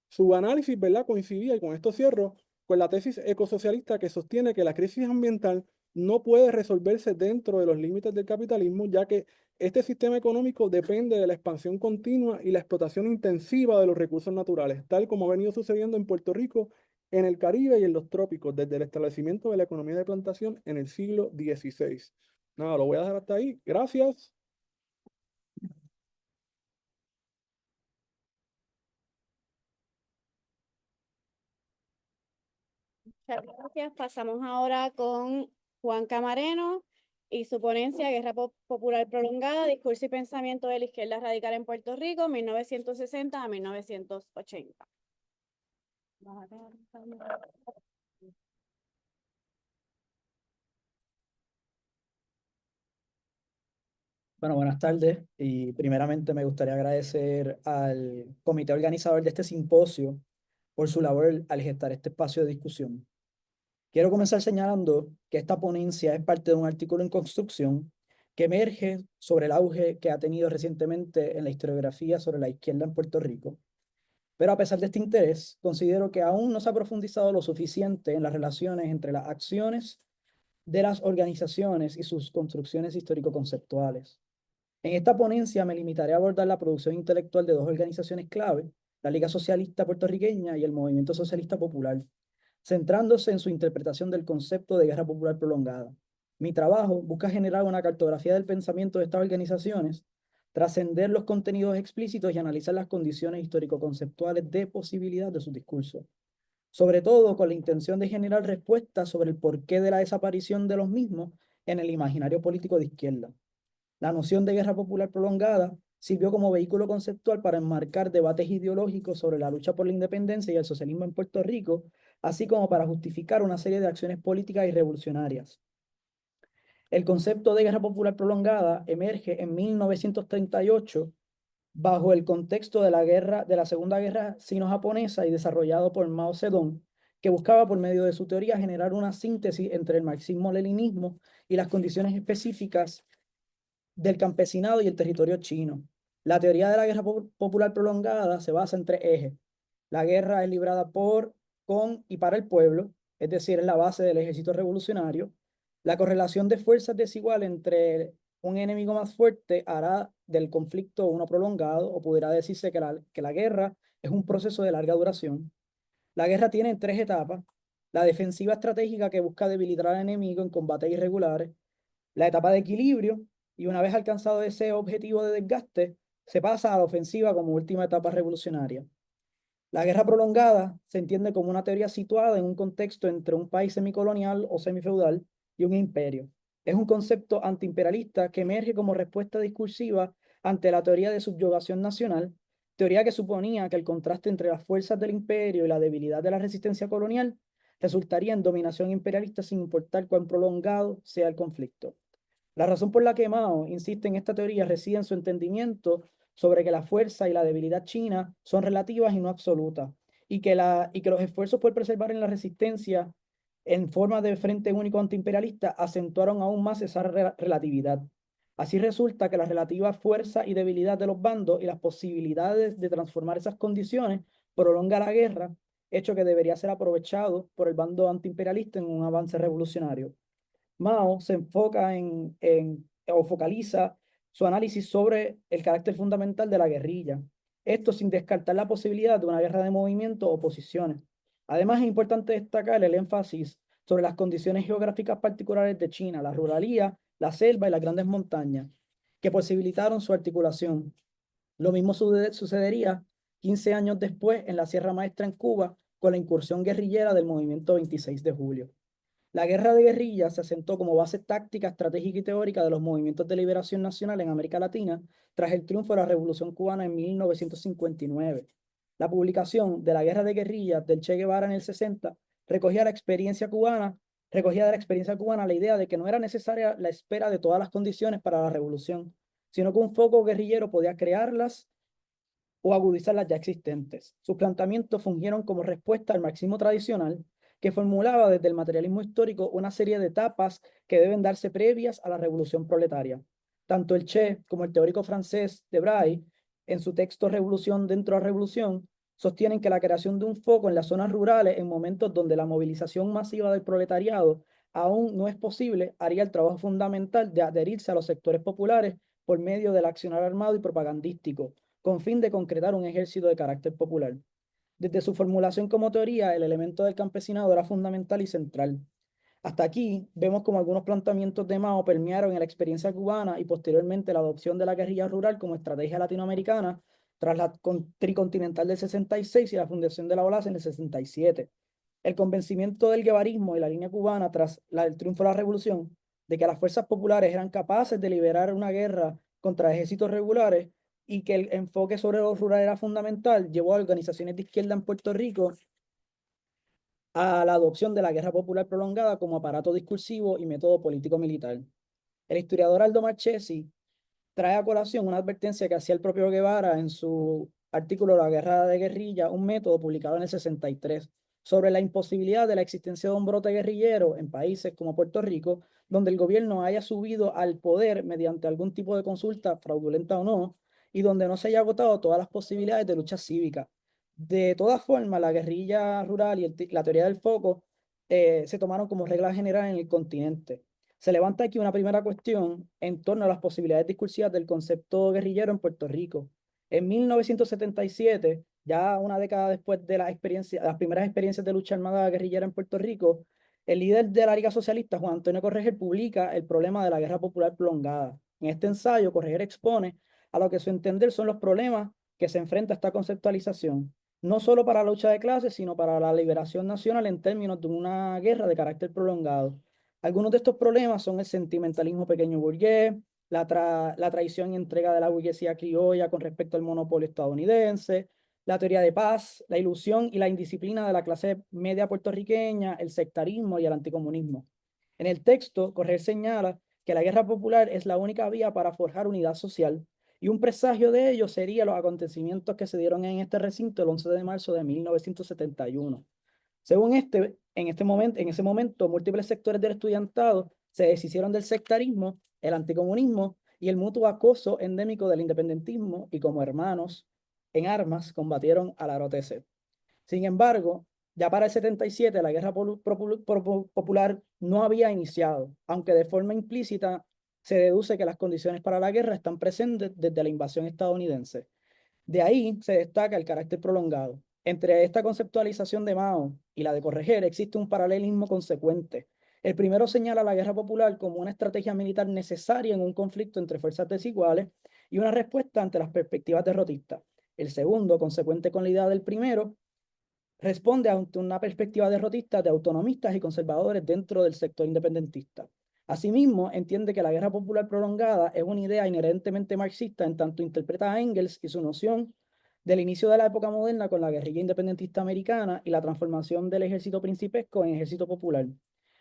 Su análisis, ¿verdad?, coincidía, y con esto cierro, con la tesis ecosocialista que sostiene que la crisis ambiental no puede resolverse dentro de los límites del capitalismo, ya que este sistema económico depende de la expansión continua y la explotación intensiva de los recursos naturales, tal como ha venido sucediendo en Puerto Rico, en el Caribe y en los trópicos, desde el establecimiento de la economía de plantación en el siglo XVI. Nada, lo voy a dejar hasta ahí. Gracias. Muchas gracias. Pasamos ahora con Juan Camareno y su ponencia Guerra Popular Prolongada, Discurso y Pensamiento de la Izquierda Radical en Puerto Rico, 1960 a 1980. Bueno, buenas tardes y primeramente me gustaría agradecer al comité organizador de este simposio por su labor al gestar este espacio de discusión. Quiero comenzar señalando que esta ponencia es parte de un artículo en construcción que emerge sobre el auge que ha tenido recientemente en la historiografía sobre la izquierda en Puerto Rico. Pero a pesar de este interés, considero que aún no se ha profundizado lo suficiente en las relaciones entre las acciones de las organizaciones y sus construcciones histórico-conceptuales. En esta ponencia me limitaré a abordar la producción intelectual de dos organizaciones clave, la Liga Socialista Puertorriqueña y el Movimiento Socialista Popular, centrándose en su interpretación del concepto de guerra popular prolongada. Mi trabajo busca generar una cartografía del pensamiento de estas organizaciones, trascender los contenidos explícitos y analizar las condiciones histórico-conceptuales de posibilidad de sus discursos, sobre todo con la intención de generar respuestas sobre el porqué de la desaparición de los mismos en el imaginario político de izquierda. La noción de guerra popular prolongada sirvió como vehículo conceptual para enmarcar debates ideológicos sobre la lucha por la independencia y el socialismo en Puerto Rico, así como para justificar una serie de acciones políticas y revolucionarias. El concepto de guerra popular prolongada emerge en 1938 bajo el contexto de la Segunda Guerra Sino-Japonesa y desarrollado por Mao Zedong, que buscaba por medio de su teoría generar una síntesis entre el marxismo-leninismo y las condiciones específicas del campesinado y el territorio chino. La teoría de la guerra popular prolongada se basa en tres ejes. La guerra es librada por, con y para el pueblo, es decir, es la base del ejército revolucionario. La correlación de fuerzas desigual entre un enemigo más fuerte hará del conflicto uno prolongado, o pudiera decirse que la guerra es un proceso de larga duración. La guerra tiene tres etapas: la defensiva estratégica, que busca debilitar al enemigo en combates irregulares; la etapa de equilibrio, y una vez alcanzado ese objetivo de desgaste, se pasa a la ofensiva como última etapa revolucionaria. La guerra prolongada se entiende como una teoría situada en un contexto entre un país semicolonial o semifeudal y un imperio. Es un concepto antiimperialista que emerge como respuesta discursiva ante la teoría de subyugación nacional, teoría que suponía que el contraste entre las fuerzas del imperio y la debilidad de la resistencia colonial resultaría en dominación imperialista sin importar cuán prolongado sea el conflicto. La razón por la que Mao insiste en esta teoría reside en su entendimiento sobre que la fuerza y la debilidad china son relativas y no absolutas, y que los esfuerzos por preservar en la resistencia en forma de frente único antiimperialista acentuaron aún más esa relatividad. Así resulta que la relativa fuerza y debilidad de los bandos y las posibilidades de transformar esas condiciones prolonga la guerra, hecho que debería ser aprovechado por el bando antiimperialista en un avance revolucionario. Mao se enfoca o focaliza su análisis sobre el carácter fundamental de la guerrilla, esto sin descartar la posibilidad de una guerra de movimiento o posiciones. Además, es importante destacar el énfasis sobre las condiciones geográficas particulares de China, la ruralía, la selva y las grandes montañas, que posibilitaron su articulación. Lo mismo sucedería 15 años después en la Sierra Maestra en Cuba, con la incursión guerrillera del movimiento 26 de julio. La guerra de guerrillas se asentó como base táctica, estratégica y teórica de los movimientos de liberación nacional en América Latina tras el triunfo de la Revolución Cubana en 1959. La publicación de la Guerra de Guerrillas del Che Guevara en el 60 recogía de la experiencia cubana la idea de que no era necesaria la espera de todas las condiciones para la revolución, sino que un foco guerrillero podía crearlas o agudizar las ya existentes. Sus planteamientos fungieron como respuesta al marxismo tradicional, que formulaba desde el materialismo histórico una serie de etapas que deben darse previas a la revolución proletaria. Tanto el Che como el teórico francés Debray, en su texto Revolución dentro de la Revolución, sostienen que la creación de un foco en las zonas rurales en momentos donde la movilización masiva del proletariado aún no es posible, haría el trabajo fundamental de adherirse a los sectores populares por medio del accionar armado y propagandístico, con fin de concretar un ejército de carácter popular. Desde su formulación como teoría, el elemento del campesinado era fundamental y central. Hasta aquí vemos como algunos planteamientos de Mao permearon en la experiencia cubana y posteriormente la adopción de la guerrilla rural como estrategia latinoamericana tras la tricontinental del 66 y la fundación de la OLAS en el 67. El convencimiento del guevarismo y la línea cubana tras el triunfo de la revolución de que las fuerzas populares eran capaces de liberar una guerra contra ejércitos regulares y que el enfoque sobre lo rural era fundamental, llevó a organizaciones de izquierda en Puerto Rico a la adopción de la guerra popular prolongada como aparato discursivo y método político-militar. El historiador Aldo Marchesi trae a colación una advertencia que hacía el propio Guevara en su artículo La guerra de guerrilla, un método, publicado en el 63, sobre la imposibilidad de la existencia de un brote guerrillero en países como Puerto Rico, donde el gobierno haya subido al poder mediante algún tipo de consulta, fraudulenta o no, y donde no se haya agotado todas las posibilidades de lucha cívica. De todas formas, la guerrilla rural y la teoría del foco se tomaron como regla general en el continente. Se levanta aquí una primera cuestión en torno a las posibilidades discursivas del concepto guerrillero en Puerto Rico. En 1977, ya una década después de las primeras experiencias de lucha armada guerrillera en Puerto Rico, el líder de la Liga Socialista, Juan Antonio Correger, publica El problema de la guerra popular prolongada. En este ensayo, Correger expone a lo que su entender son los problemas que se enfrenta esta conceptualización, no solo para la lucha de clases, sino para la liberación nacional en términos de una guerra de carácter prolongado. Algunos de estos problemas son el sentimentalismo pequeño burgués, la traición y entrega de la burguesía criolla con respecto al monopolio estadounidense, la teoría de paz, la ilusión y la indisciplina de la clase media puertorriqueña, el sectarismo y el anticomunismo. En el texto, Correa señala que la guerra popular es la única vía para forjar unidad social, y un presagio de ello serían los acontecimientos que se dieron en este recinto el 11 de marzo de 1971. Según en ese momento, múltiples sectores del estudiantado se deshicieron del sectarismo, el anticomunismo y el mutuo acoso endémico del independentismo, y como hermanos en armas combatieron a la ROTC. Sin embargo, ya para el 77 la guerra popular no había iniciado, aunque de forma implícita se deduce que las condiciones para la guerra están presentes desde la invasión estadounidense. De ahí se destaca el carácter prolongado. Entre esta conceptualización de Mao y la de Correger existe un paralelismo consecuente. El primero señala la guerra popular como una estrategia militar necesaria en un conflicto entre fuerzas desiguales y una respuesta ante las perspectivas derrotistas. El segundo, consecuente con la idea del primero, responde ante una perspectiva derrotista de autonomistas y conservadores dentro del sector independentista. Asimismo, entiende que la guerra popular prolongada es una idea inherentemente marxista en tanto interpreta a Engels y su noción del inicio de la época moderna con la guerrilla independentista americana y la transformación del ejército principesco en ejército popular.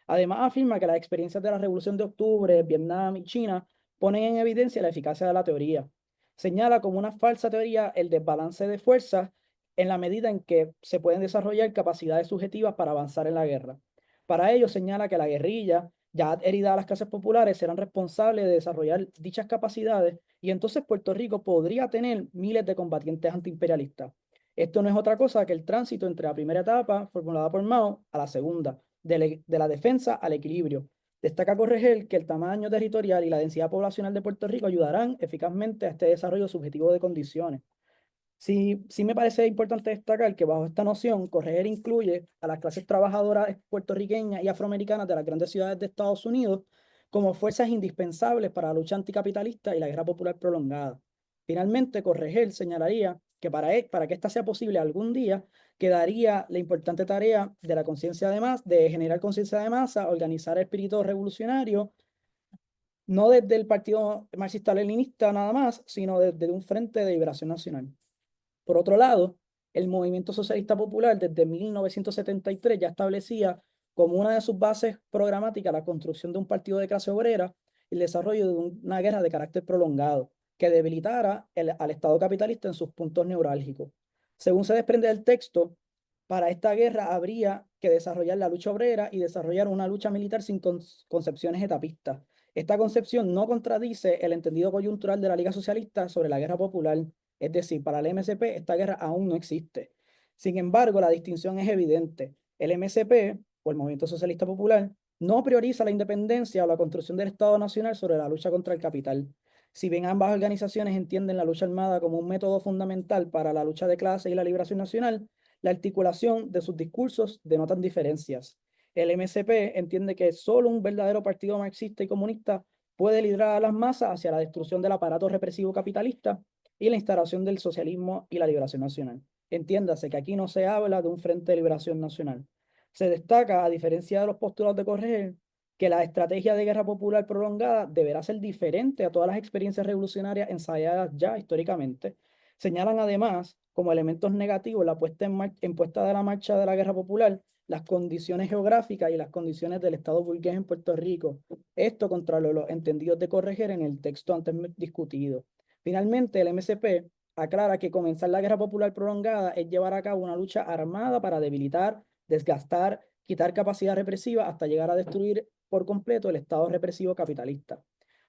Además, afirma que las experiencias de la Revolución de Octubre, Vietnam y China ponen en evidencia la eficacia de la teoría. Señala como una falsa teoría el desbalance de fuerzas en la medida en que se pueden desarrollar capacidades subjetivas para avanzar en la guerra. Para ello señala que la guerrilla, ya adherida a las clases populares, serán responsables de desarrollar dichas capacidades y entonces Puerto Rico podría tener miles de combatientes antiimperialistas. Esto no es otra cosa que el tránsito entre la primera etapa, formulada por Mao, a la segunda, de la defensa al equilibrio. Destaca Correger que el tamaño territorial y la densidad poblacional de Puerto Rico ayudarán eficazmente a este desarrollo subjetivo de condiciones. Sí, sí me parece importante destacar que bajo esta noción, Correger incluye a las clases trabajadoras puertorriqueñas y afroamericanas de las grandes ciudades de Estados Unidos como fuerzas indispensables para la lucha anticapitalista y la guerra popular prolongada. Finalmente, Correger señalaría que para que esta sea posible algún día, quedaría la importante tarea de la conciencia de masa, de generar conciencia de masa, organizar el espíritu revolucionario, no desde el Partido Marxista-Leninista nada más, sino desde un frente de liberación nacional. Por otro lado, el movimiento socialista popular desde 1973 ya establecía como una de sus bases programáticas la construcción de un partido de clase obrera y el desarrollo de una guerra de carácter prolongado que debilitara al Estado capitalista en sus puntos neurálgicos. Según se desprende del texto, para esta guerra habría que desarrollar la lucha obrera y desarrollar una lucha militar sin concepciones etapistas. Esta concepción no contradice el entendido coyuntural de la Liga Socialista sobre la guerra popular. Es decir, para el MSP esta guerra aún no existe. Sin embargo, la distinción es evidente. El MSP, o el Movimiento Socialista Popular, no prioriza la independencia o la construcción del Estado Nacional sobre la lucha contra el capital. Si bien ambas organizaciones entienden la lucha armada como un método fundamental para la lucha de clases y la liberación nacional, la articulación de sus discursos denotan diferencias. El MSP entiende que solo un verdadero partido marxista y comunista puede liderar a las masas hacia la destrucción del aparato represivo capitalista y la instalación del socialismo y la liberación nacional. Entiéndase que aquí no se habla de un frente de liberación nacional. Se destaca, a diferencia de los postulados de Correger, que la estrategia de guerra popular prolongada deberá ser diferente a todas las experiencias revolucionarias ensayadas ya históricamente. Señalan además como elementos negativos la puesta de la marcha de la guerra popular, las condiciones geográficas y las condiciones del Estado burgués en Puerto Rico. Esto contra los entendidos de Correger en el texto antes discutido. Finalmente, el MSP aclara que comenzar la guerra popular prolongada es llevar a cabo una lucha armada para debilitar, desgastar, quitar capacidad represiva hasta llegar a destruir por completo el Estado represivo capitalista.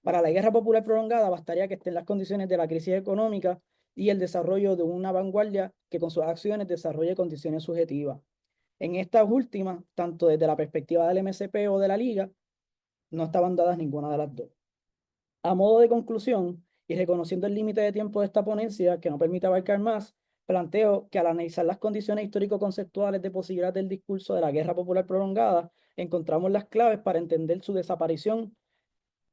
Para la guerra popular prolongada bastaría que estén las condiciones de la crisis económica y el desarrollo de una vanguardia que con sus acciones desarrolle condiciones subjetivas. En estas últimas, tanto desde la perspectiva del MSP o de la Liga, no estaban dadas ninguna de las dos. A modo de conclusión, y reconociendo el límite de tiempo de esta ponencia, que no permite abarcar más, planteo que al analizar las condiciones histórico-conceptuales de posibilidad del discurso de la guerra popular prolongada, encontramos las claves para entender su desaparición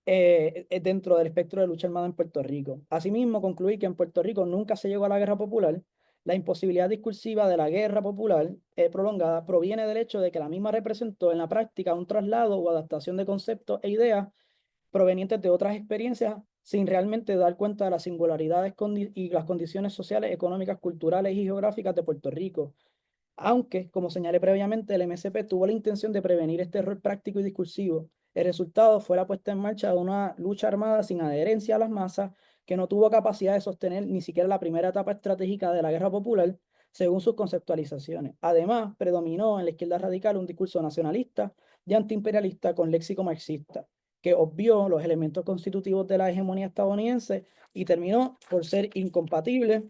dentro del espectro de lucha armada en Puerto Rico. Asimismo, concluí que en Puerto Rico nunca se llegó a la guerra popular. La imposibilidad discursiva de la guerra popular prolongada proviene del hecho de que la misma representó en la práctica un traslado o adaptación de conceptos e ideas provenientes de otras experiencias sin realmente dar cuenta de las singularidades y las condiciones sociales, económicas, culturales y geográficas de Puerto Rico. Aunque, como señalé previamente, el MSP tuvo la intención de prevenir este error práctico y discursivo, el resultado fue la puesta en marcha de una lucha armada sin adherencia a las masas que no tuvo capacidad de sostener ni siquiera la primera etapa estratégica de la guerra popular, según sus conceptualizaciones. Además, predominó en la izquierda radical un discurso nacionalista y antiimperialista con léxico marxista, que obvió los elementos constitutivos de la hegemonía estadounidense y terminó por ser incompatible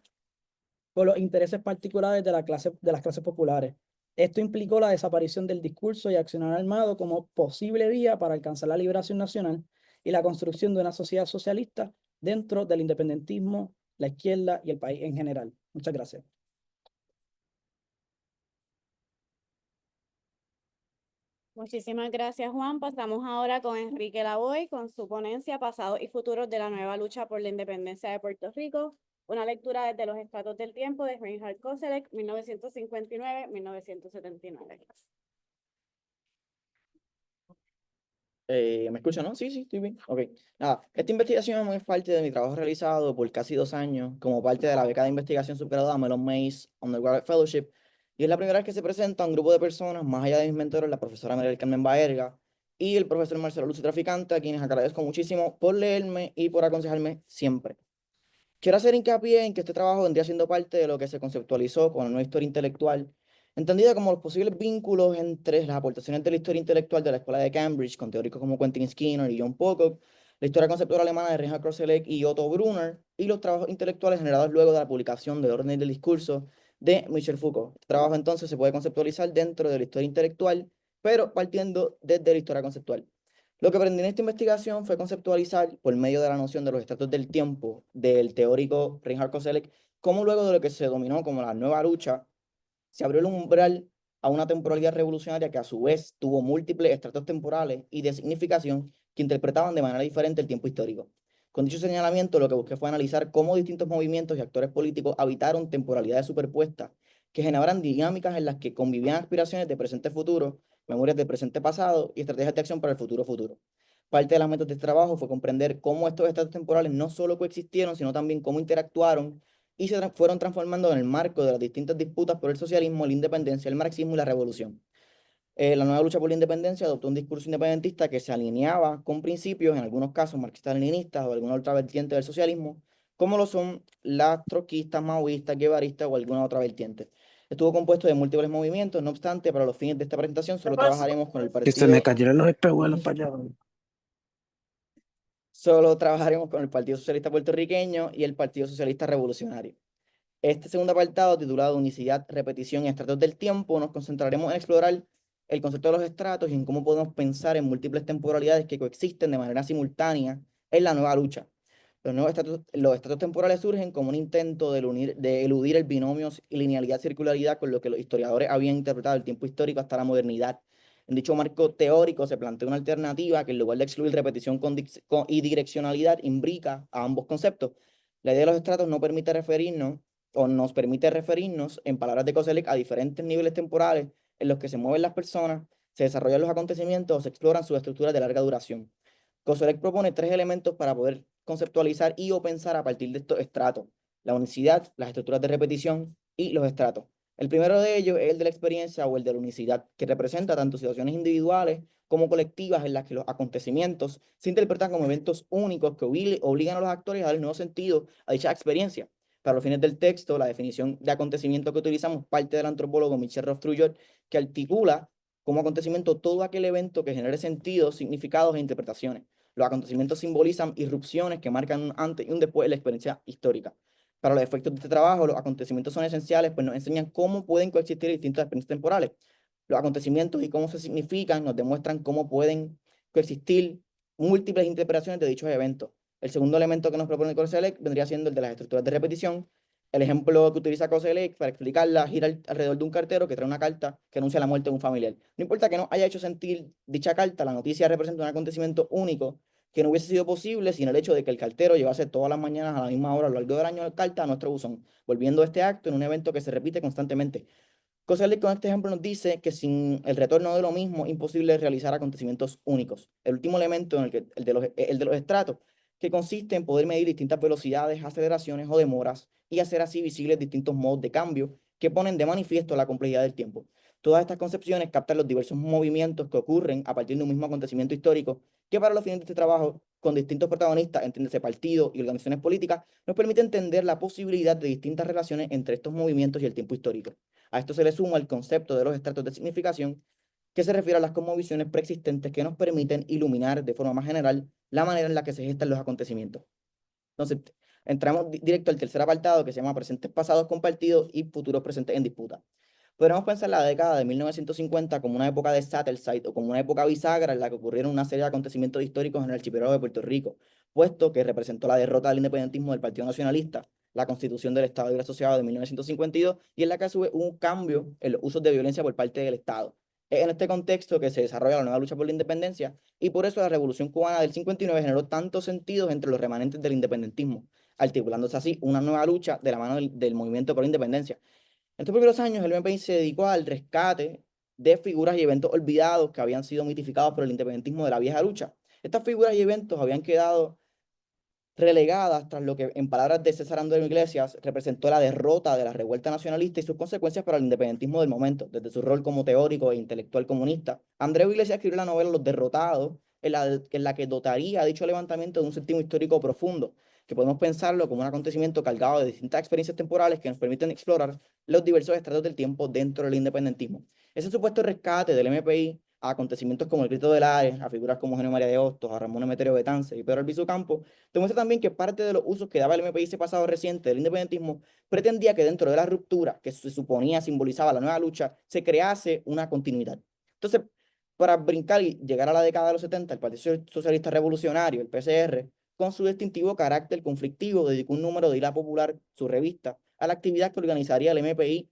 con los intereses particulares de las clases populares. Esto implicó la desaparición del discurso y accionar armado como posible vía para alcanzar la liberación nacional y la construcción de una sociedad socialista dentro del independentismo, la izquierda y el país en general. Muchas gracias. Muchísimas gracias, Juan. Pasamos ahora con Enrique Lavoy, con su ponencia Pasados y Futuros de la Nueva Lucha por la Independencia de Puerto Rico, una lectura desde los estratos del tiempo de Reinhard Koselleck, 1959-1979. ¿Me escuchan, no? Sí, estoy bien. Ok. Nada, esta investigación es parte de mi trabajo realizado por casi 2 años como parte de la beca de investigación subgraduada Mellon Mays Undergraduate Fellowship. Y es la primera vez que se presenta a un grupo de personas, más allá de mis mentores, la profesora María del Carmen Baerga y el profesor Marcelo Lucio Traficante, a quienes agradezco muchísimo por leerme y por aconsejarme siempre. Quiero hacer hincapié en que este trabajo vendría siendo parte de lo que se conceptualizó con la nueva historia intelectual, entendida como los posibles vínculos entre las aportaciones de la historia intelectual de la Escuela de Cambridge, con teóricos como Quentin Skinner y John Pocock, la historia conceptual alemana de Reinhard Koselleck y Otto Brunner, y los trabajos intelectuales generados luego de la publicación del Orden del Discurso de Michel Foucault. Este trabajo entonces se puede conceptualizar dentro de la historia intelectual, pero partiendo desde la historia conceptual. Lo que aprendí en esta investigación fue conceptualizar, por medio de la noción de los estratos del tiempo del teórico Reinhard Koselleck, cómo luego de lo que se dominó como la nueva lucha, se abrió el umbral a una temporalidad revolucionaria que a su vez tuvo múltiples estratos temporales y de significación que interpretaban de manera diferente el tiempo histórico. Con dicho señalamiento, lo que busqué fue analizar cómo distintos movimientos y actores políticos habitaron temporalidades superpuestas que generaban dinámicas en las que convivían aspiraciones de presente-futuro, memorias del presente-pasado y estrategias de acción para el futuro-futuro. Parte de las metas de este trabajo fue comprender cómo estos estados temporales no solo coexistieron, sino también cómo interactuaron y se fueron transformando en el marco de las distintas disputas por el socialismo, la independencia, el marxismo y la revolución. La nueva lucha por la independencia adoptó un discurso independentista que se alineaba con principios, en algunos casos marxistas-leninistas o alguna otra vertiente del socialismo, como lo son las trotskistas, maoístas, guevaristas o alguna otra vertiente. Estuvo compuesto de múltiples movimientos, no obstante, para los fines de esta presentación solo trabajaremos con el Que se me partido, cayeron los espejuelos para allá. solo trabajaremos con el Partido Socialista Puertorriqueño y el Partido Socialista Revolucionario. Este segundo apartado, titulado Unicidad, Repetición y Estratos del Tiempo, nos concentraremos en explorar el concepto de los estratos y en cómo podemos pensar en múltiples temporalidades que coexisten de manera simultánea en la nueva lucha. Los estratos temporales surgen como un intento de eludir el binomio linealidad-circularidad con lo que los historiadores habían interpretado el tiempo histórico hasta la modernidad. En dicho marco teórico se plantea una alternativa que en lugar de excluir repetición y direccionalidad imbrica a ambos conceptos. La idea de los estratos no permite referirnos o nos permite referirnos, en palabras de Koselleck, a diferentes niveles temporales en los que se mueven las personas, se desarrollan los acontecimientos o se exploran sus estructuras de larga duración. Koselleck propone 3 elementos para poder conceptualizar y o pensar a partir de estos estratos: la unicidad, las estructuras de repetición y los estratos. El primero de ellos es el de la experiencia o el de la unicidad, que representa tanto situaciones individuales como colectivas en las que los acontecimientos se interpretan como eventos únicos que obligan a los actores a dar nuevo sentido a dicha experiencia. Para los fines del texto, la definición de acontecimiento que utilizamos parte del antropólogo Michel Roth-Trujillo, que articula como acontecimiento todo aquel evento que genere sentidos, significados e interpretaciones. Los acontecimientos simbolizan irrupciones que marcan un antes y un después en la experiencia histórica. Para los efectos de este trabajo, los acontecimientos son esenciales, pues nos enseñan cómo pueden coexistir distintas experiencias temporales. Los acontecimientos y cómo se significan nos demuestran cómo pueden coexistir múltiples interpretaciones de dichos eventos. El segundo elemento que nos propone Koselleck vendría siendo el de las estructuras de repetición. El ejemplo que utiliza Koselleck para explicarla gira alrededor de un cartero que trae una carta que anuncia la muerte de un familiar. No importa que no haya hecho sentir dicha carta, la noticia representa un acontecimiento único que no hubiese sido posible sin el hecho de que el cartero llevase todas las mañanas a la misma hora a lo largo del año carta a nuestro buzón, volviendo este acto en un evento que se repite constantemente. Koselleck con este ejemplo nos dice que sin el retorno de lo mismo es imposible realizar acontecimientos únicos. El último elemento, el de los estratos, que consiste en poder medir distintas velocidades, aceleraciones o demoras y hacer así visibles distintos modos de cambio que ponen de manifiesto la complejidad del tiempo. Todas estas concepciones captan los diversos movimientos que ocurren a partir de un mismo acontecimiento histórico que para los fines de este trabajo, con distintos protagonistas, entiéndase partidos y organizaciones políticas, nos permite entender la posibilidad de distintas relaciones entre estos movimientos y el tiempo histórico. A esto se le suma el concepto de los estratos de significación, que se refiere a las cosmovisiones preexistentes que nos permiten iluminar de forma más general la manera en la que se gestan los acontecimientos. Entonces, entramos directo al tercer apartado, que se llama presentes pasados compartidos y futuros presentes en disputa. Podríamos pensar la década de 1950 como una época de satellite o como una época bisagra en la que ocurrieron una serie de acontecimientos históricos en el archipiélago de Puerto Rico, puesto que representó la derrota del independentismo del Partido Nacionalista, la constitución del Estado Libre Asociado de 1952 y en la que a su vez hubo un cambio en los usos de violencia por parte del Estado. Es en este contexto que se desarrolla la nueva lucha por la independencia y por eso la Revolución Cubana del 59 generó tantos sentidos entre los remanentes del independentismo, articulándose así una nueva lucha de la mano del movimiento por la independencia. En estos primeros años, el MPI se dedicó al rescate de figuras y eventos olvidados que habían sido mitificados por el independentismo de la vieja lucha. Estas figuras y eventos habían quedado relegadas tras lo que, en palabras de César Andreu Iglesias, representó la derrota de la revuelta nacionalista y sus consecuencias para el independentismo del momento, desde su rol como teórico e intelectual comunista. Andreu Iglesias escribió la novela Los Derrotados, en la que dotaría a dicho levantamiento de un sentido histórico profundo, que podemos pensarlo como un acontecimiento cargado de distintas experiencias temporales que nos permiten explorar los diversos estratos del tiempo dentro del independentismo. Ese supuesto rescate del MPI a acontecimientos como el Grito del Ares, a figuras como Genio María de Hostos, a Ramón Emeterio Betance y Pedro Albizu Campos, demuestra también que parte de los usos que daba el MPI ese pasado reciente del independentismo pretendía que dentro de la ruptura que se suponía simbolizaba la nueva lucha, se crease una continuidad. Entonces, para brincar y llegar a la década de los 70, el Partido Socialista Revolucionario, el PCR, con su distintivo carácter conflictivo, dedicó un número de Hila Popular, su revista, a la actividad que organizaría el MPI,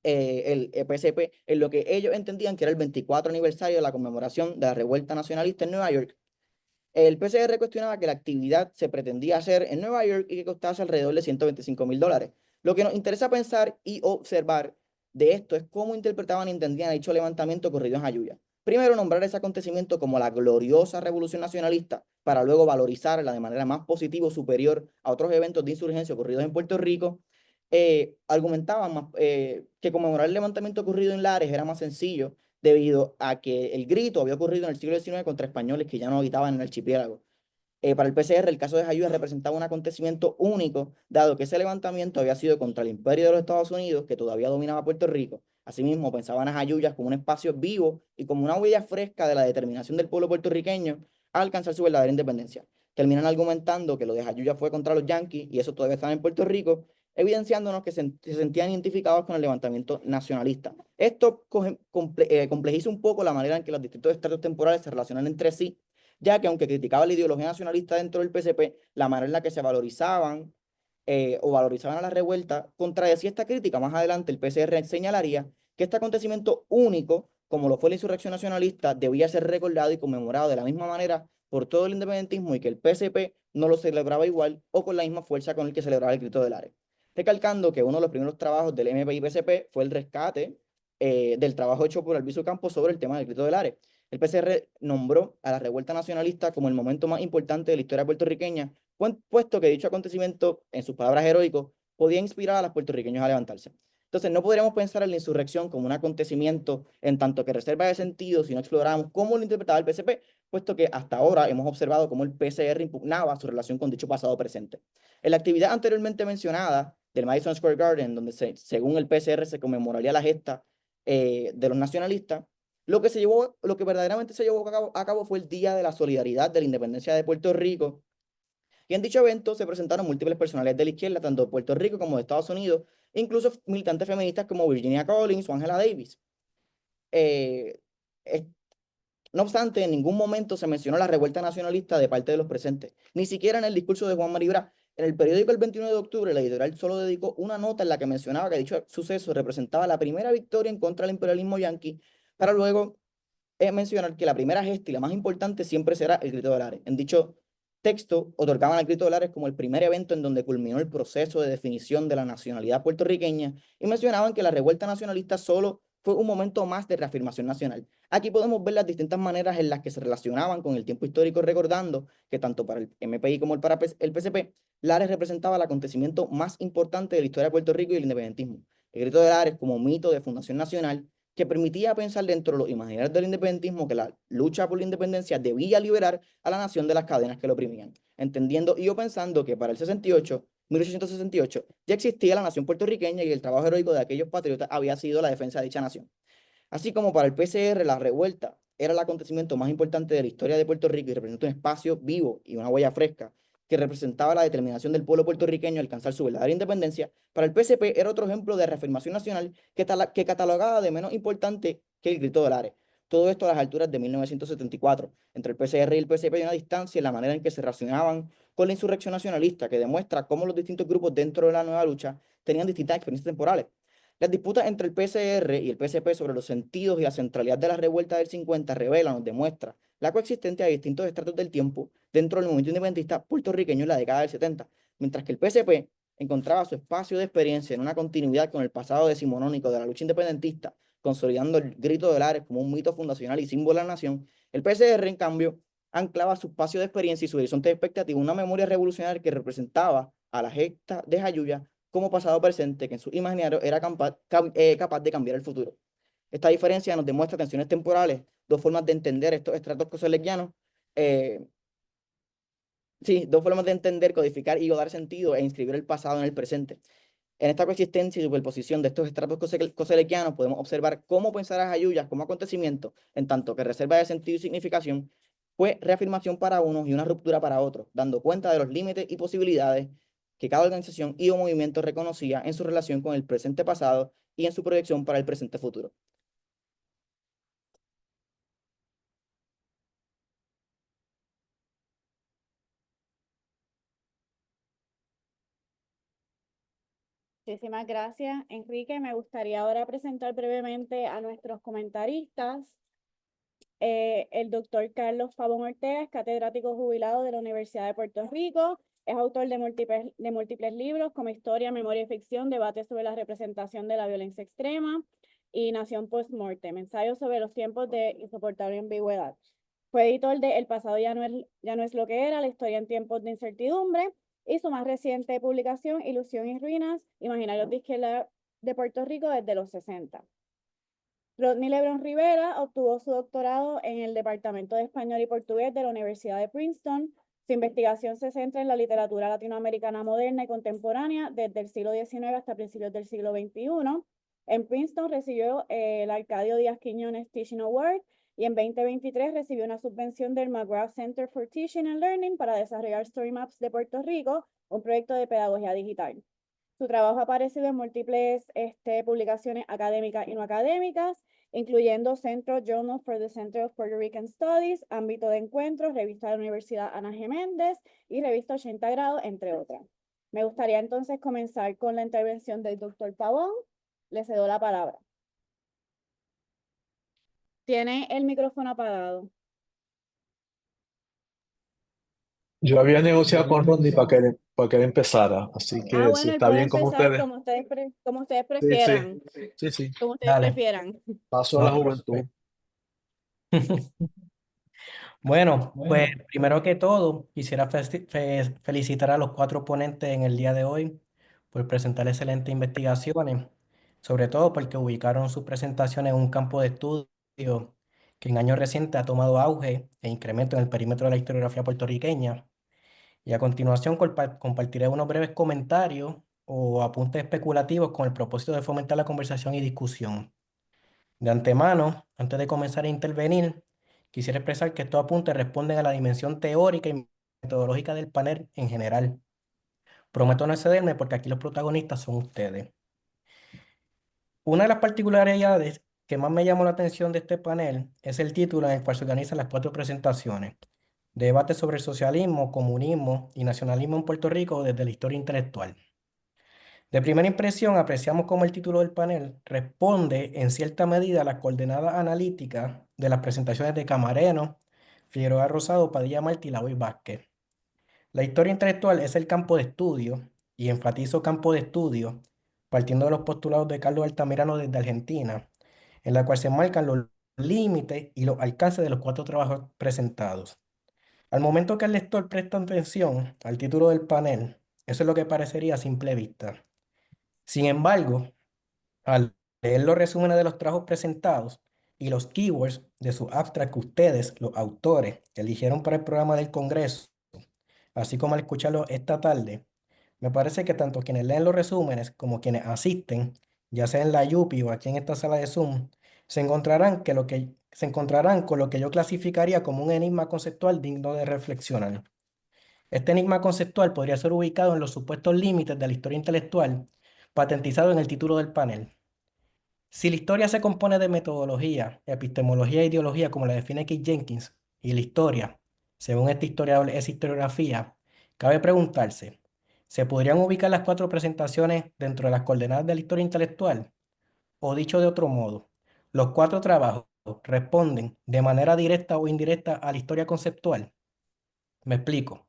el PSP, en lo que ellos entendían que era el 24 aniversario de la conmemoración de la revuelta nacionalista en Nueva York. El PCR cuestionaba que la actividad se pretendía hacer en Nueva York y que costase alrededor de $125,000. Lo que nos interesa pensar y observar de esto es cómo interpretaban y entendían dicho levantamiento ocurrido en Jayuya. Primero, nombrar ese acontecimiento como la gloriosa revolución nacionalista, para luego valorizarla de manera más positiva o superior a otros eventos de insurgencia ocurridos en Puerto Rico. Argumentaban que conmemorar el levantamiento ocurrido en Lares era más sencillo, debido a que el grito había ocurrido en el siglo XIX contra españoles que ya no habitaban en el archipiélago. Para el PCR, el caso de Jayuya representaba un acontecimiento único, dado que ese levantamiento había sido contra el imperio de los Estados Unidos, que todavía dominaba Puerto Rico. Asimismo, pensaban a Jayuya como un espacio vivo y como una huella fresca de la determinación del pueblo puertorriqueño a alcanzar su verdadera independencia. Terminan argumentando que lo de Jayuya fue contra los yanquis y eso todavía estaba en Puerto Rico, evidenciándonos que se sentían identificados con el levantamiento nacionalista. Esto complejiza un poco la manera en que los distintos estratos temporales se relacionan entre sí, ya que aunque criticaba la ideología nacionalista dentro del PSP, la manera en la que se valorizaban o valorizaban a la revuelta contradecía esta crítica. Más adelante el PCR señalaría que este acontecimiento único, como lo fue la insurrección nacionalista, debía ser recordado y conmemorado de la misma manera por todo el independentismo y que el PSP no lo celebraba igual o con la misma fuerza con el que celebraba el Grito del Ares. Recalcando que uno de los primeros trabajos del MPI-PSP fue el rescate del trabajo hecho por Albizu Campos sobre el tema del Grito del Ares. El PCR nombró a la revuelta nacionalista como el momento más importante de la historia puertorriqueña, puesto que dicho acontecimiento, en sus palabras heroicos, podía inspirar a los puertorriqueños a levantarse. Entonces, no podríamos pensar en la insurrección como un acontecimiento en tanto que reserva de sentido si no exploramos cómo lo interpretaba el PSP, puesto que hasta ahora hemos observado cómo el PCR impugnaba su relación con dicho pasado presente. En la actividad anteriormente mencionada del Madison Square Garden, donde según el PCR se conmemoraría la gesta de los nacionalistas, lo que verdaderamente se llevó a cabo fue el Día de la Solidaridad de la Independencia de Puerto Rico. Y en dicho evento se presentaron múltiples personalidades de la izquierda, tanto de Puerto Rico como de Estados Unidos, e incluso militantes feministas como Virginia Collins o Angela Davis. No obstante, en ningún momento se mencionó la revuelta nacionalista de parte de los presentes, ni siquiera en el discurso de Juan Maribra. En el periódico el 21 de octubre, la editorial solo dedicó una nota en la que mencionaba que dicho suceso representaba la primera victoria en contra del imperialismo yanqui, para luego mencionar que la primera gesta y la más importante siempre será el Grito del Ares. En dicho texto, otorgaban al Grito del Ares como el primer evento en donde culminó el proceso de definición de la nacionalidad puertorriqueña y mencionaban que la revuelta nacionalista solo fue un momento más de reafirmación nacional. Aquí podemos ver las distintas maneras en las que se relacionaban con el tiempo histórico, recordando que tanto para el MPI como para el PSP, Lares representaba el acontecimiento más importante de la historia de Puerto Rico y el independentismo. El Grito de Lares como mito de fundación nacional que permitía pensar dentro de los imaginarios del independentismo que la lucha por la independencia debía liberar a la nación de las cadenas que lo oprimían, entendiendo y yo pensando que para el 1868, ya existía la nación puertorriqueña y el trabajo heroico de aquellos patriotas había sido la defensa de dicha nación. Así como para el PCR la revuelta era el acontecimiento más importante de la historia de Puerto Rico y representa un espacio vivo y una huella fresca que representaba la determinación del pueblo puertorriqueño a alcanzar su verdadera independencia, para el PSP era otro ejemplo de reafirmación nacional que catalogaba de menos importante que el Grito de Lares. Todo esto a las alturas de 1974. Entre el PCR y el PSP hay una distancia en la manera en que se relacionaban con la insurrección nacionalista, que demuestra cómo los distintos grupos dentro de la nueva lucha tenían distintas experiencias temporales. Las disputas entre el PCR y el PSP sobre los sentidos y la centralidad de la revuelta del 50 revelan o demuestra la coexistencia de distintos estratos del tiempo dentro del movimiento independentista puertorriqueño en la década del 70, mientras que el PSP encontraba su espacio de experiencia en una continuidad con el pasado decimonónico de la lucha independentista, consolidando el Grito de Lares como un mito fundacional y símbolo de la nación. El PCR, en cambio, anclaba su espacio de experiencia y su horizonte de expectativa, una memoria revolucionaria que representaba a la gesta de Jayuya como pasado presente que en su imaginario era capaz de cambiar el futuro. Esta diferencia nos demuestra tensiones temporales, dos formas de entender estos estratos coselequianos, dos formas de entender, codificar y dar sentido e inscribir el pasado en el presente. En esta coexistencia y superposición de estos estratos coselequianos podemos observar cómo pensar a Jayuya como acontecimiento, en tanto que reserva de sentido y significación, fue reafirmación para unos y una ruptura para otros, dando cuenta de los límites y posibilidades que cada organización y o movimiento reconocía en su relación con el presente pasado y en su proyección para el presente futuro. Muchísimas gracias, Enrique. Me gustaría ahora presentar brevemente a nuestros comentaristas. El doctor Carlos Pavón Ortega es catedrático jubilado de la Universidad de Puerto Rico. Es autor de múltiples libros como Historia, Memoria y Ficción, Debates sobre la representación de la violencia extrema y Nación Postmortem, ensayos sobre los tiempos de insoportable ambigüedad. Fue editor de El pasado ya no es lo que era, la historia en tiempos de incertidumbre, y su más reciente publicación, Ilusión y Ruinas, Imaginarios de Izquierda de Puerto Rico desde los 60. Rodney Lebrón Rivera obtuvo su doctorado en el Departamento de Español y Portugués de la Universidad de Princeton. Su investigación se centra en la literatura latinoamericana moderna y contemporánea desde el siglo XIX hasta principios del siglo XXI. En Princeton recibió el Arcadio Díaz Quiñones Teaching Award y en 2023 recibió una subvención del McGrath Center for Teaching and Learning para desarrollar Story Maps de Puerto Rico, un proyecto de pedagogía digital. Su trabajo ha aparecido en múltiples publicaciones académicas y no académicas, incluyendo Centro Journal for the Center of Puerto Rican Studies, Ámbito de Encuentros, Revista de la Universidad Ana G. Méndez y Revista 80 Grados, entre otras. Me gustaría entonces comenzar con la intervención del doctor Pavón. Le cedo la palabra. Tiene el micrófono apagado. Yo había negociado con Rodney para que él empezara, así que si Bueno, él está puede bien como empezar ustedes. como ustedes Sí, prefieran. sí. Como ustedes Dale. prefieran. Paso a la juventud. Bueno, pues primero que todo, quisiera felicitar a los 4 ponentes en el día de hoy por presentar excelentes investigaciones, sobre todo porque ubicaron sus presentaciones en un campo de estudio que en años recientes ha tomado auge e incremento en el perímetro de la historiografía puertorriqueña. Y a continuación compartiré unos breves comentarios o apuntes especulativos con el propósito de fomentar la conversación y discusión. De antemano, antes de comenzar a intervenir, quisiera expresar que estos apuntes responden a la dimensión teórica y metodológica del panel en general. Prometo no excederme porque aquí los protagonistas son ustedes. Una de las particularidades que más me llamó la atención de este panel es el título en el cual se organizan las 4 presentaciones. Debate sobre el socialismo, comunismo y nacionalismo en Puerto Rico desde la historia intelectual. De primera impresión, apreciamos cómo el título del panel responde en cierta medida a las coordenadas analíticas de las presentaciones de Camareno, Figueroa Rosado, Padilla Martí y Lavoy Vázquez. La historia intelectual es el campo de estudio, y enfatizo campo de estudio, partiendo de los postulados de Carlos Altamirano desde Argentina, en la cual se marcan los límites y los alcances de los 4 trabajos presentados. Al momento que el lector presta atención al título del panel, eso es lo que parecería a simple vista. Sin embargo, al leer los resúmenes de los trabajos presentados y los keywords de su abstract que ustedes, los autores, eligieron para el programa del Congreso, así como al escucharlo esta tarde, me parece que tanto quienes leen los resúmenes como quienes asisten, ya sea en la YUPI o aquí en esta sala de Zoom, se encontrarán con lo que yo clasificaría como un enigma conceptual digno de reflexionar. Este enigma conceptual podría ser ubicado en los supuestos límites de la historia intelectual, patentizado en el título del panel. Si la historia se compone de metodología, epistemología e ideología, como la define Keith Jenkins, y la historia, según este historiador, es historiografía, cabe preguntarse, ¿se podrían ubicar las cuatro presentaciones dentro de las coordenadas de la historia intelectual? O dicho de otro modo, los cuatro trabajos responden de manera directa o indirecta a la historia conceptual. Me explico.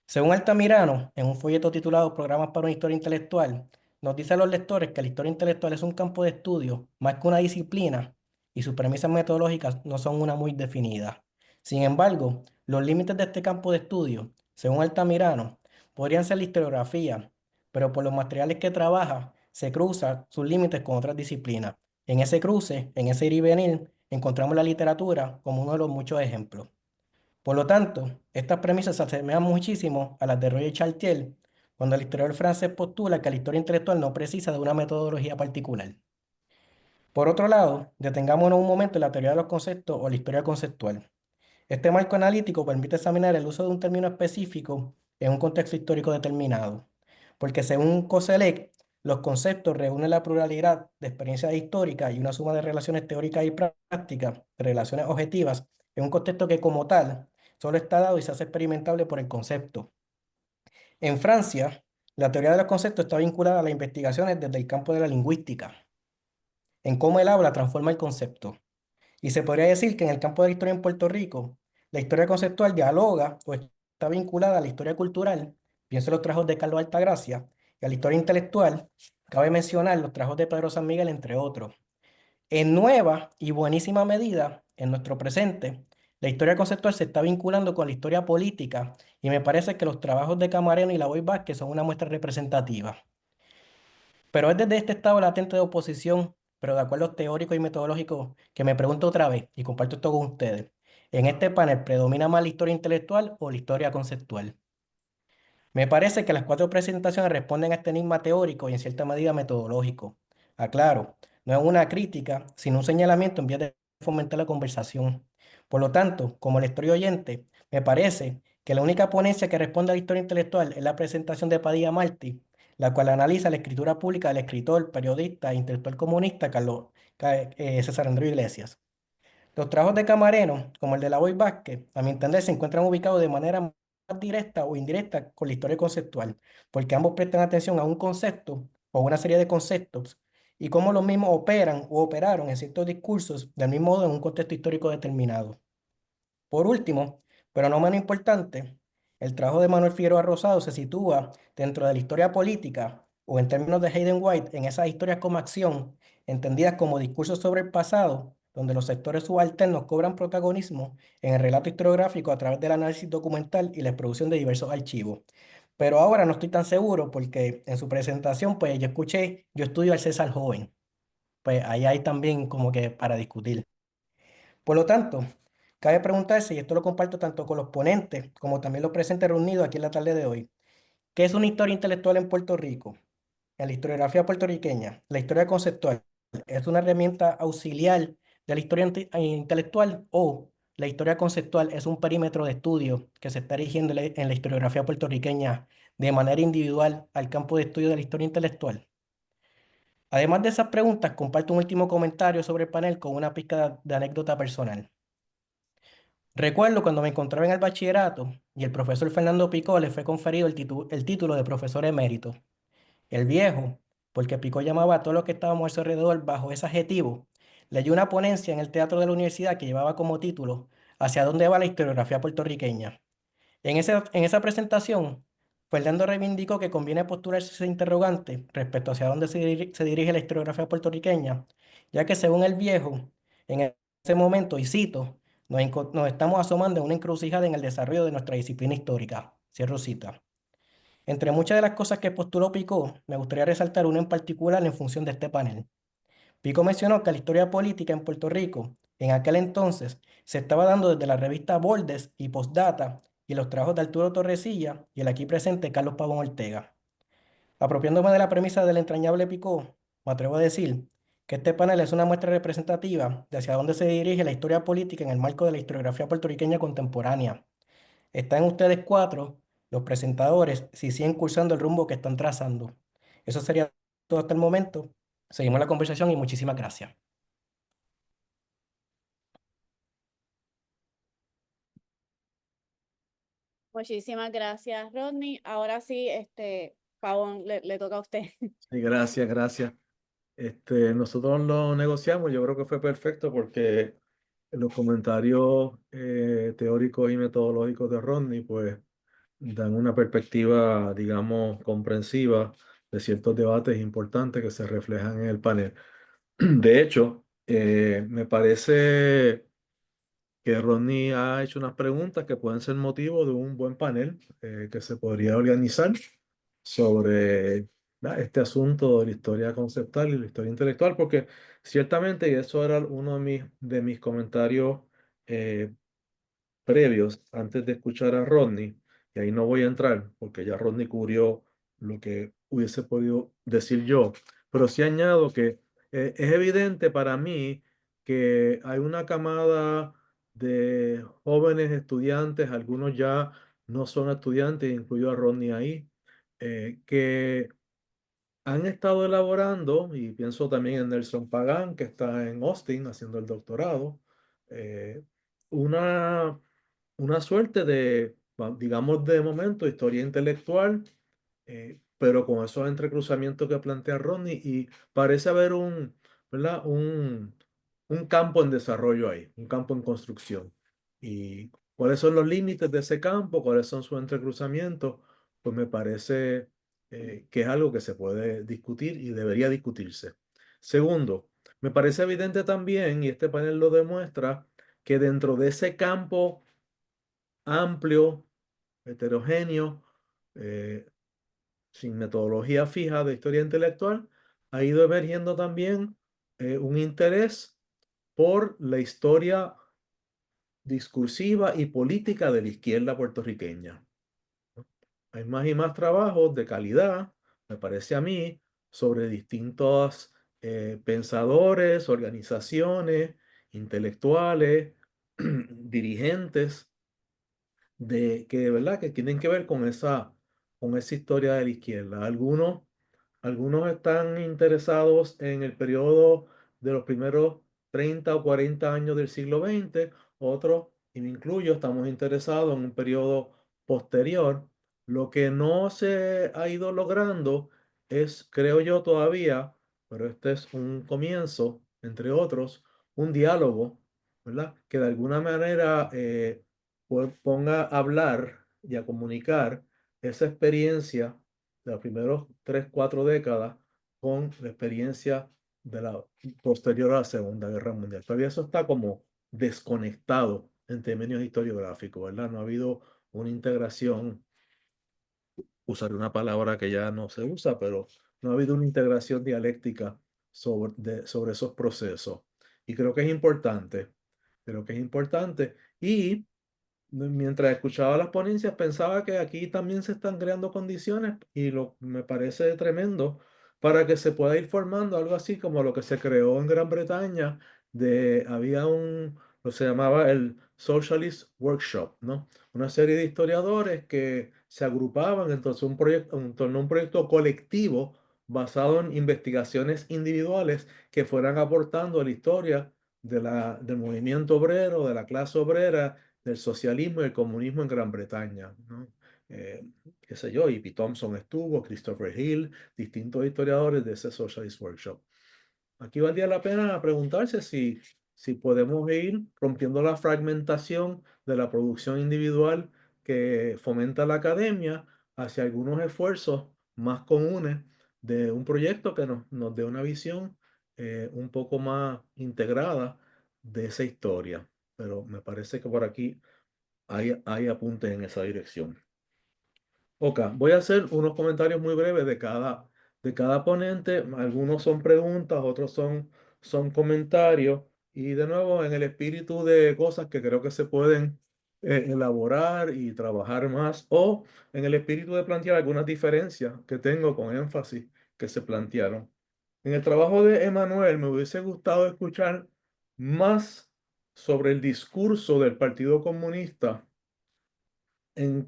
Según Altamirano, en un folleto titulado Programas para una historia intelectual, nos dice a los lectores que la historia intelectual es un campo de estudio más que una disciplina y sus premisas metodológicas no son una muy definidas. Sin embargo, los límites de este campo de estudio, según Altamirano, podrían ser la historiografía, pero por los materiales que trabaja, se cruzan sus límites con otras disciplinas. En ese cruce, en ese ir y venir, encontramos la literatura como uno de los muchos ejemplos. Por lo tanto, estas premisas se asemejan muchísimo a las de Roger Chartier, cuando el historiador francés postula que la historia intelectual no precisa de una metodología particular. Por otro lado, detengámonos un momento en la teoría de los conceptos o la historia conceptual. Este marco analítico permite examinar el uso de un término específico en un contexto histórico determinado, porque según Koselleck, los conceptos reúnen la pluralidad de experiencias históricas y una suma de relaciones teóricas y prácticas, relaciones objetivas, en un contexto que como tal solo está dado y se hace experimentable por el concepto. En Francia, la teoría de los conceptos está vinculada a las investigaciones desde el campo de la lingüística, en cómo el habla transforma el concepto. Y se podría decir que en el campo de la historia en Puerto Rico, la historia conceptual dialoga o está vinculada a la historia cultural, pienso en los trabajos de Carlos Altagracia, y a la historia intelectual, cabe mencionar los trabajos de Pedro San Miguel, entre otros. En nueva y buenísima medida, en nuestro presente, la historia conceptual se está vinculando con la historia política y me parece que los trabajos de Camareno y Lavoy Vázquez son una muestra representativa. Pero es desde este estado latente de oposición, pero de acuerdo teóricos y metodológicos, que me pregunto otra vez y comparto esto con ustedes. ¿En este panel predomina más la historia intelectual o la historia conceptual? Me parece que las cuatro presentaciones responden a este enigma teórico y en cierta medida metodológico. Aclaro, no es una crítica, sino un señalamiento en vía de fomentar la conversación. Por lo tanto, como lector y oyente, me parece que la única ponencia que responde a la historia intelectual es la presentación de Padilla Martí, la cual analiza la escritura pública del escritor, periodista e intelectual comunista César Andrés Iglesias. Los trabajos de Camareno, como el de Lavoy Vázquez, a mi entender, se encuentran ubicados de manera más directa o indirecta con la historia conceptual, porque ambos prestan atención a un concepto o una serie de conceptos y cómo los mismos operan o operaron en ciertos discursos del mismo modo en un contexto histórico determinado. Por último, pero no menos importante, el trabajo de Manuel Figueroa Rosado se sitúa dentro de la historia política o en términos de Hayden White en esas historias como acción, entendidas como discursos sobre el pasado, donde los sectores subalternos cobran protagonismo en el relato historiográfico a través del análisis documental y la producción de diversos archivos. Pero ahora no estoy tan seguro porque en su presentación, pues yo estudio al César Joven, pues ahí hay también como que para discutir. Por lo tanto, cabe preguntarse, y esto lo comparto tanto con los ponentes como también los presentes reunidos aquí en la tarde de hoy, ¿qué es una historia intelectual en Puerto Rico? En la historiografía puertorriqueña, la historia conceptual es una herramienta auxiliar de la historia intelectual o la historia conceptual es un perímetro de estudio que se está erigiendo en la historiografía puertorriqueña de manera individual al campo de estudio de la historia intelectual. Además de esas preguntas, comparto un último comentario sobre el panel con una pizca de anécdota personal. Recuerdo cuando me encontraba en el bachillerato y el profesor Fernando Picó le fue conferido el título de profesor emérito. El viejo, porque Picó llamaba a todos los que estábamos a su alrededor bajo ese adjetivo, leyó una ponencia en el teatro de la universidad que llevaba como título ¿Hacia dónde va la historiografía puertorriqueña? En esa presentación, Fernando reivindicó que conviene postularse ese interrogante respecto hacia dónde se dirige la historiografía puertorriqueña, ya que según el viejo, en ese momento, y cito, nos estamos asomando en una encrucijada en el desarrollo de nuestra disciplina histórica. Cierro cita. Entre muchas de las cosas que postuló Picó, me gustaría resaltar una en particular en función de este panel. Pico mencionó que la historia política en Puerto Rico, en aquel entonces, se estaba dando desde la revista Bordes y Postdata y los trabajos de Arturo Torrecilla y el aquí presente Carlos Pavón Ortega. Apropiándome de la premisa del entrañable Picó, me atrevo a decir que este panel es una muestra representativa de hacia dónde se dirige la historia política en el marco de la historiografía puertorriqueña contemporánea. Está en ustedes cuatro los presentadores, si siguen cursando el rumbo que están trazando. Eso sería todo hasta el momento. Seguimos la conversación y muchísimas gracias. Muchísimas gracias, Rodney. Ahora sí, Pavón, le toca a usted. Sí, gracias, gracias. Nosotros lo negociamos, yo creo que fue perfecto porque los comentarios teóricos y metodológicos de Rodney pues dan una perspectiva, digamos, comprensiva de ciertos debates importantes que se reflejan en el panel. De hecho, me parece que Rodney ha hecho unas preguntas que pueden ser motivo de un buen panel que se podría organizar sobre este asunto de la historia conceptual y la historia intelectual, porque ciertamente, y eso era uno de mis comentarios eh, previos antes de escuchar a Rodney, y ahí no voy a entrar porque ya Rodney cubrió lo que hubiese podido decir yo, pero sí añado que es evidente para mí que hay una camada de jóvenes estudiantes, algunos ya no son estudiantes, incluyo a Rodney ahí, que han estado elaborando, y pienso también en Nelson Pagán, que está en Austin haciendo el doctorado, eh, una una suerte de, digamos, de momento, historia intelectual, pero con esos entrecruzamientos que plantea Rodney, y parece haber ¿verdad? Un campo en desarrollo ahí, un campo en construcción. Y cuáles son los límites de ese campo, cuáles son sus entrecruzamientos, pues me parece que es algo que se puede discutir y debería discutirse. Segundo, me parece evidente también, y este panel lo demuestra, que dentro de ese campo amplio, heterogéneo, eh, sin metodología fija de historia intelectual, ha ido emergiendo también un interés por la historia discursiva y política de la izquierda puertorriqueña. Hay más y más trabajos de calidad, me parece a mí, sobre distintos pensadores, organizaciones, intelectuales, dirigentes de verdad que tienen que ver con esa historia de la izquierda. Algunos están interesados en el periodo de los primeros 30 o 40 años del siglo XX, otros, y me incluyo, estamos interesados en un periodo posterior. Lo que no se ha ido logrando es, creo yo todavía, pero este es un comienzo, entre otros, un diálogo, ¿verdad? Que de alguna manera ponga a hablar y a comunicar esa experiencia de los primeros 3, 4 décadas con la experiencia de la posterior a la Segunda Guerra Mundial. Todavía eso está como desconectado en términos historiográficos, ¿verdad? No ha habido una integración, usaré una palabra que ya no se usa, pero no ha habido una integración dialéctica sobre esos procesos. Y creo que es importante. Y mientras escuchaba las ponencias, pensaba que aquí también se están creando condiciones y me parece tremendo para que se pueda ir formando algo así como lo que se creó en Gran Bretaña, había lo se llamaba el Socialist Workshop, ¿no? Una serie de historiadores que se agrupaban entonces en torno a un proyecto colectivo basado en investigaciones individuales que fueran aportando a la historia del movimiento obrero, de la clase obrera, del socialismo y el comunismo en Gran Bretaña, ¿no? Qué sé yo, E.P. Thompson estuvo, Christopher Hill, distintos historiadores de ese Socialist Workshop. Aquí valdría la pena preguntarse si podemos ir rompiendo la fragmentación de la producción individual que fomenta la academia hacia algunos esfuerzos más comunes de un proyecto que nos dé una visión un poco más integrada de esa historia. Pero me parece que por aquí hay apuntes en esa dirección. Ok, voy a hacer unos comentarios muy breves de cada ponente. Algunos son preguntas, otros son comentarios. Y de nuevo, en el espíritu de cosas que creo que se pueden elaborar y trabajar más, o en el espíritu de plantear algunas diferencias que tengo con énfasis que se plantearon. En el trabajo de Emanuel me hubiese gustado escuchar más sobre el discurso del Partido Comunista en,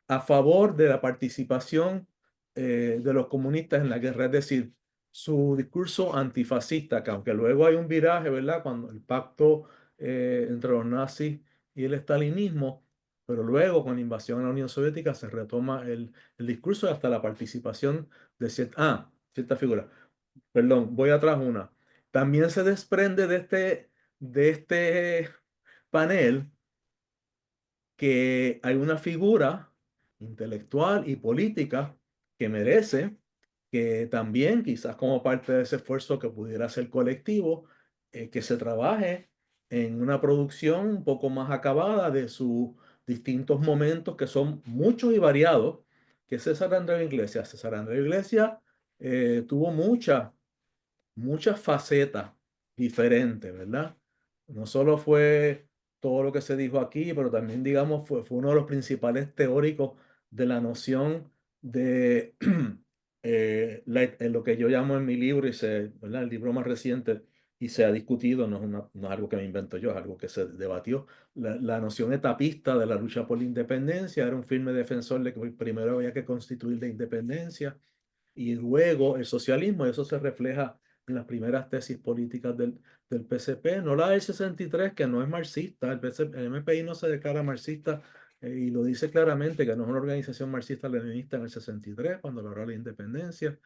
a favor de la participación de los comunistas en la guerra, es decir, su discurso antifascista, que aunque luego hay un viraje, ¿verdad? Cuando el pacto entre los nazis y el estalinismo, pero luego con la invasión a la Unión Soviética se retoma el discurso hasta la participación de cierta figura. Perdón, voy atrás una. También se desprende de este panel que hay una figura intelectual y política que merece que también, quizás como parte de ese esfuerzo que pudiera ser colectivo, que se trabaje en una producción un poco más acabada de sus distintos momentos, que son muchos y variados, que es César Andreu Iglesias. César Andreu Iglesias tuvo muchas facetas diferentes, ¿verdad? No solo fue todo lo que se dijo aquí, pero también, digamos, fue uno de los principales teóricos de la noción de lo que yo llamo en mi libro, ¿verdad? El libro más reciente, y se ha discutido, no es algo que me invento yo, es algo que se debatió, la noción etapista de la lucha por la independencia. Era un firme defensor de que primero había que constituir la independencia y luego el socialismo. Eso se refleja en las primeras tesis políticas del PCP, no la del 63, que no es marxista. El MPI no se declara marxista, y lo dice claramente que no es una organización marxista-leninista en el 63, cuando logró la independencia,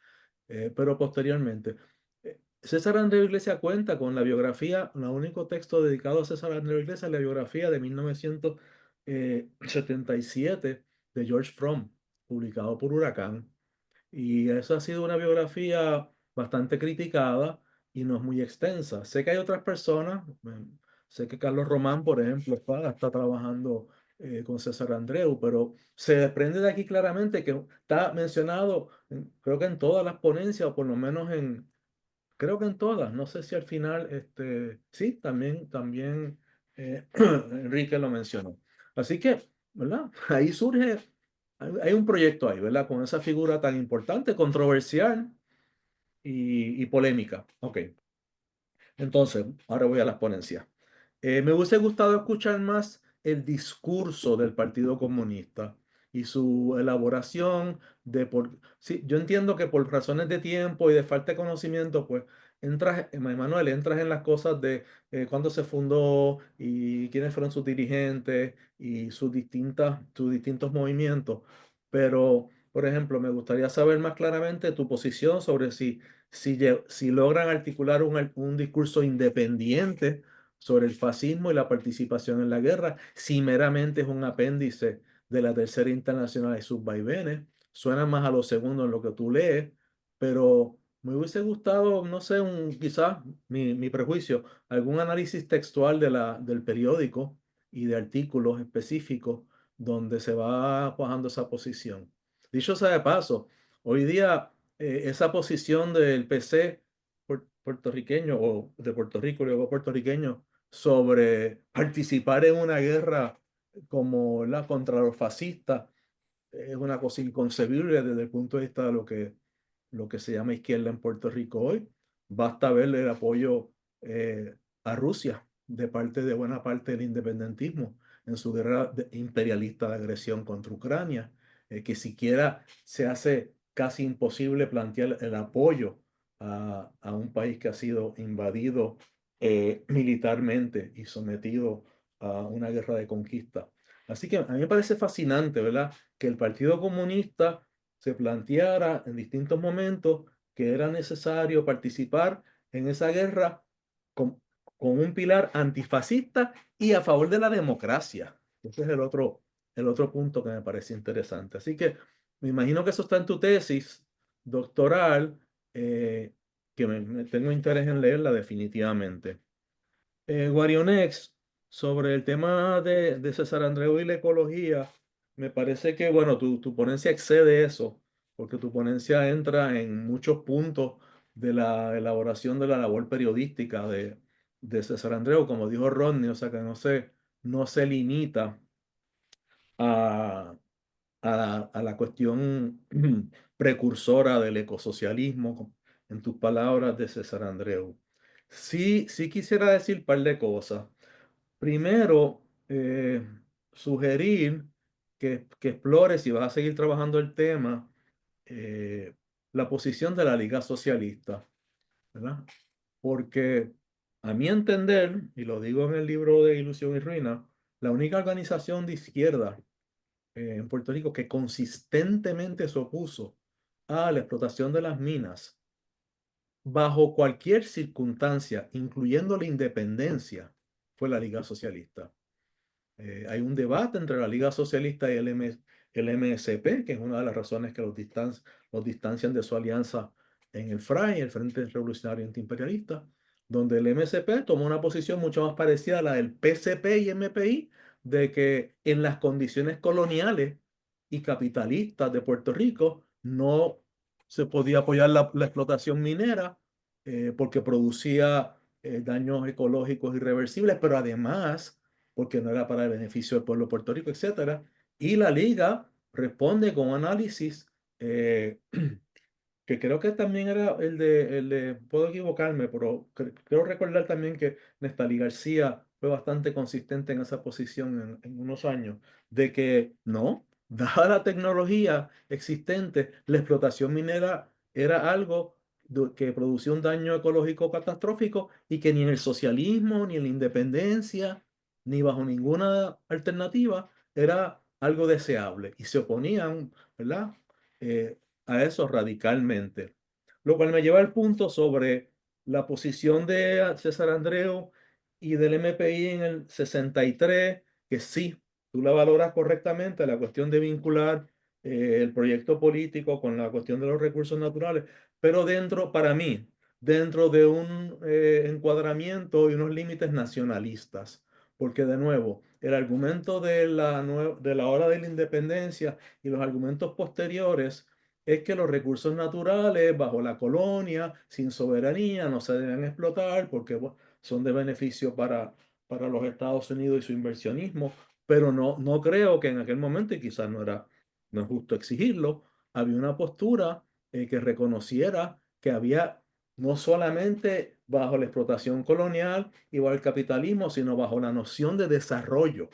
pero posteriormente. César Andreu Iglesias cuenta con la biografía, el único texto dedicado a César Andreu Iglesias, la biografía de 1977 de George Fromm, publicado por Huracán. Y esa ha sido una biografía bastante criticada y no es muy extensa. Sé que hay otras personas, sé que Carlos Román, por ejemplo, está trabajando con César Andreu, pero se desprende de aquí claramente que está mencionado, creo que en todas las ponencias, o por lo menos creo que en todas. No sé si al final, sí, también Enrique lo mencionó. Así que, ¿verdad? Ahí surge, hay un proyecto ahí, ¿verdad? Con esa figura tan importante, controversial y polémica. Ok. Entonces, ahora voy a las ponencias. Me hubiese gustado escuchar más el discurso del Partido Comunista y su elaboración Sí, yo entiendo que por razones de tiempo y de falta de conocimiento, pues Manuel, entras en las cosas de cuándo se fundó y quiénes fueron sus dirigentes y sus distintos movimientos. Pero, por ejemplo, me gustaría saber más claramente tu posición sobre si logran articular un discurso independiente sobre el fascismo y la participación en la guerra, si meramente es un apéndice de la Tercera Internacional y sus vaivenes. Suena más a lo segundo en lo que tú lees, pero me hubiese gustado, no sé, quizás mi prejuicio, algún análisis textual del periódico y de artículos específicos donde se va cuajando esa posición. Dicho sea de paso, hoy día esa posición del PC puertorriqueño, o de Puerto Rico y luego puertorriqueño, sobre participar en una guerra como la contra los fascistas, es una cosa inconcebible desde el punto de vista de lo que se llama izquierda en Puerto Rico hoy. Basta ver el apoyo a Rusia de parte de buena parte del independentismo en su guerra imperialista de agresión contra Ucrania, que siquiera se hace casi imposible plantear el apoyo a un país que ha sido invadido militarmente y sometido a una guerra de conquista. Así que a mí me parece fascinante, ¿verdad? Que el Partido Comunista se planteara en distintos momentos que era necesario participar en esa guerra con un pilar antifascista y a favor de la democracia. Ese es el otro punto que me parece interesante. Así que me imagino que eso está en tu tesis doctoral, que tengo interés en leerla definitivamente. Guarionex, sobre el tema de César Andreu y la ecología, me parece que, bueno, tu ponencia excede eso, porque tu ponencia entra en muchos puntos de la elaboración de la labor periodística de César Andreu, como dijo Rodney, o sea que no se limita a, a la cuestión precursora del ecosocialismo, en tus palabras, de César Andreu. Sí quisiera decir un par de cosas. Primero, sugerir que explores, si vas a seguir trabajando el tema, la posición de la Liga Socialista, ¿verdad? Porque a mi entender, y lo digo en el libro de Ilusión y Ruina, la única organización de izquierda en Puerto Rico que consistentemente se opuso a la explotación de las minas bajo cualquier circunstancia, incluyendo la independencia, fue la Liga Socialista. Hay un debate entre la Liga Socialista y el MSP, que es una de las razones que los distancian de su alianza en el FRAI, el Frente Revolucionario Antiimperialista, donde el MSP tomó una posición mucho más parecida a la del PCP y MPI, de que en las condiciones coloniales y capitalistas de Puerto Rico no se podía apoyar la explotación minera porque producía daños ecológicos irreversibles, pero además porque no era para el beneficio del pueblo de Puerto Rico, etcétera. Y la Liga responde con un análisis que creo que también era puedo equivocarme, pero creo recordar también que Néstor García fue bastante consistente en esa posición en unos años, de que no, dada la tecnología existente, la explotación minera era algo que producía un daño ecológico catastrófico y que ni en el socialismo, ni en la independencia, ni bajo ninguna alternativa era algo deseable y se oponían, ¿verdad? A eso radicalmente. Lo cual me lleva al punto sobre la posición de César Andreu y del MPI en el 63, que sí, tú la valoras correctamente, la cuestión de vincular el proyecto político con la cuestión de los recursos naturales, pero para mí, dentro de un encuadramiento y unos límites nacionalistas. Porque de nuevo, el argumento de la hora de la independencia y los argumentos posteriores es que los recursos naturales bajo la colonia, sin soberanía, no se deben explotar porque son de beneficio para los Estados Unidos y su inversionismo, pero no creo que en aquel momento, y quizás no es justo exigirlo, había una postura que reconociera que había no solamente bajo la explotación colonial y bajo el capitalismo, sino bajo la noción de desarrollo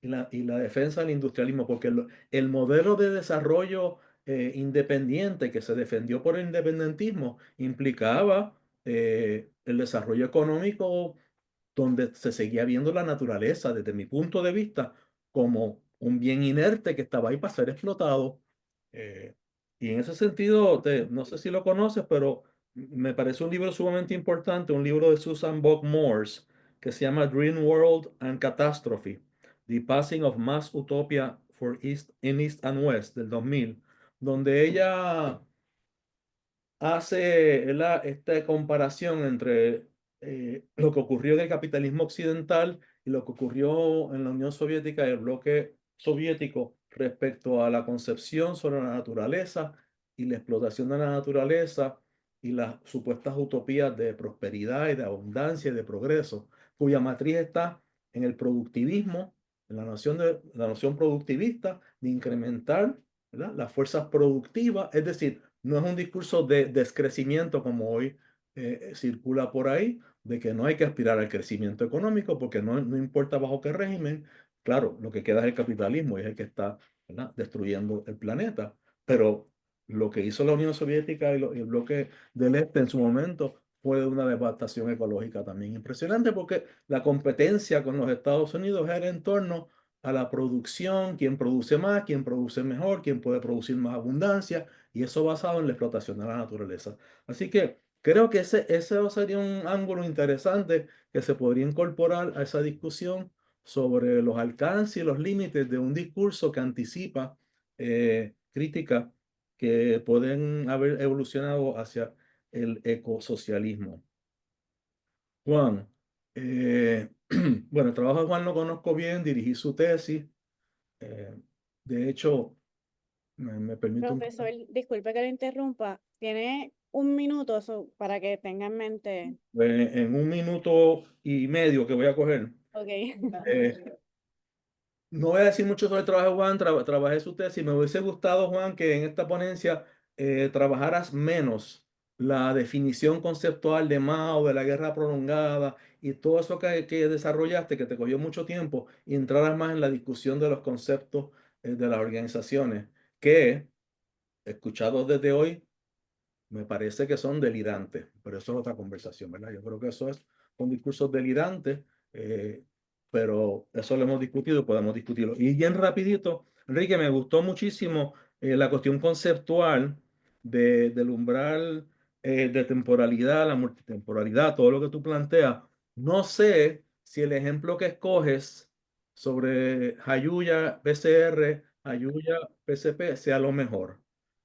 y la defensa del industrialismo, porque el modelo de desarrollo independiente que se defendió por el independentismo implicaba el desarrollo económico donde se seguía viendo la naturaleza, desde mi punto de vista, como un bien inerte que estaba ahí para ser explotado. Eh, y en ese sentido, no sé si lo conoces, pero me parece un libro sumamente importante, un libro de Susan Buck Morse, que se llama Dream World and Catastrophe, The Passing of Mass Utopia in East and West, del 2000, donde ella hace esta comparación entre lo que ocurrió en el capitalismo occidental y lo que ocurrió en la Unión Soviética y el bloque soviético respecto a la concepción sobre la naturaleza y la explotación de la naturaleza y las supuestas utopías de prosperidad y de abundancia y de progreso, cuya matriz está en el productivismo, en la noción productivista de incrementar, ¿verdad?, las fuerzas productivas, es decir, no es un discurso de descrecimiento como hoy circula por ahí, de que no hay que aspirar al crecimiento económico porque no importa bajo qué régimen. Claro, lo que queda es el capitalismo y es el que está, ¿verdad?, destruyendo el planeta. Pero lo que hizo la Unión Soviética y el bloque del Este en su momento fue una devastación ecológica también impresionante porque la competencia con los Estados Unidos era en torno a la producción, quién produce más, quién produce mejor, quién puede producir más abundancia, y eso basado en la explotación de la naturaleza. Así que creo que ese sería un ángulo interesante que se podría incorporar a esa discusión sobre los alcances y los límites de un discurso que anticipa críticas que pueden haber evolucionado hacia el ecosocialismo. Juan, bueno, el trabajo de Juan lo conozco bien, dirigí su tesis. De hecho, me permite un... Profesor, disculpe que lo interrumpa. Tiene un minuto para que tenga en mente. En 1 minuto y medio que voy a coger. Ok. No voy a decir mucho sobre el trabajo de Juan, trabajé su tesis. Me hubiese gustado, Juan, que en esta ponencia trabajaras menos la definición conceptual de Mao, de la guerra prolongada y todo eso que desarrollaste, que te cogió mucho tiempo, y entraras más en la discusión de los conceptos de las organizaciones, que, escuchados desde hoy, me parece que son delirantes, pero eso es otra conversación, ¿verdad? Yo creo que eso es un discurso delirante, pero eso lo hemos discutido y podemos discutirlo. Y bien rapidito, Enrique, me gustó muchísimo la cuestión conceptual del umbral de temporalidad, la multitemporalidad, todo lo que tú planteas. No sé si el ejemplo que escoges sobre Jayuya PCR, Jayuya PCP sea lo mejor.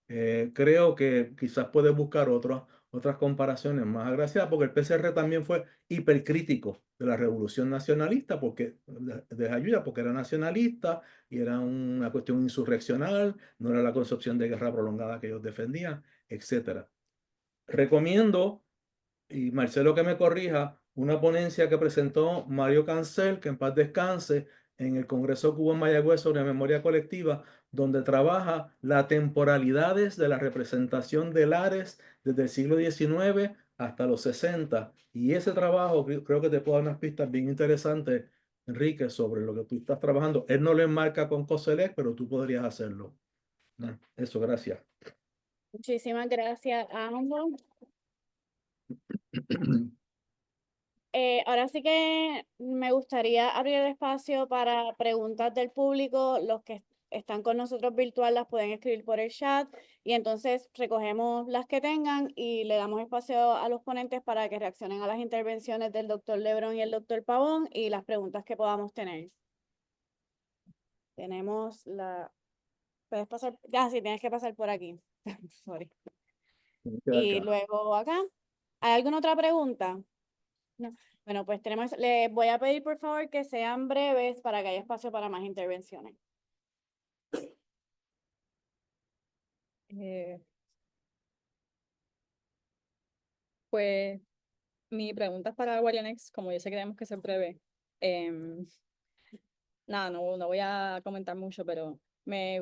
Creo que quizás puedes buscar otras comparaciones más agraciadas, porque el PCR también fue hipercrítico de la revolución nacionalista, de Jayuya, porque era nacionalista y era una cuestión insurreccional, no era la concepción de guerra prolongada que ellos defendían, etcétera. Recomiendo, y Marcelo que me corrija, una ponencia que presentó Mario Cancel, que en paz descanse, en el Congreso Cuba en Mayagüez sobre memoria colectiva, donde trabaja las temporalidades de la representación de Lares desde el siglo XIX hasta los 60. Y ese trabajo creo que te puede dar unas pistas bien interesantes, Enrique, sobre lo que tú estás trabajando. Él no lo enmarca con COSELEC, pero tú podrías hacerlo. Eso, gracias. Muchísimas gracias a ambos. Ahora sí que me gustaría abrir el espacio para preguntas del público. Los que están con nosotros virtual las pueden escribir por el chat y entonces recogemos las que tengan y le damos espacio a los ponentes para que reaccionen a las intervenciones del doctor Lebron y el doctor Pavón y las preguntas que podamos tener. Tenemos la... ¿Puedes pasar? Ya, sí, tienes que pasar por aquí. Sorry. Y luego acá. ¿Hay alguna otra pregunta? No. Bueno, pues les voy a pedir por favor que sean breves para que haya espacio para más intervenciones. Pues mi pregunta es para Guarionex, como yo sé que tenemos que ser breve. Nada, no voy a comentar mucho, pero me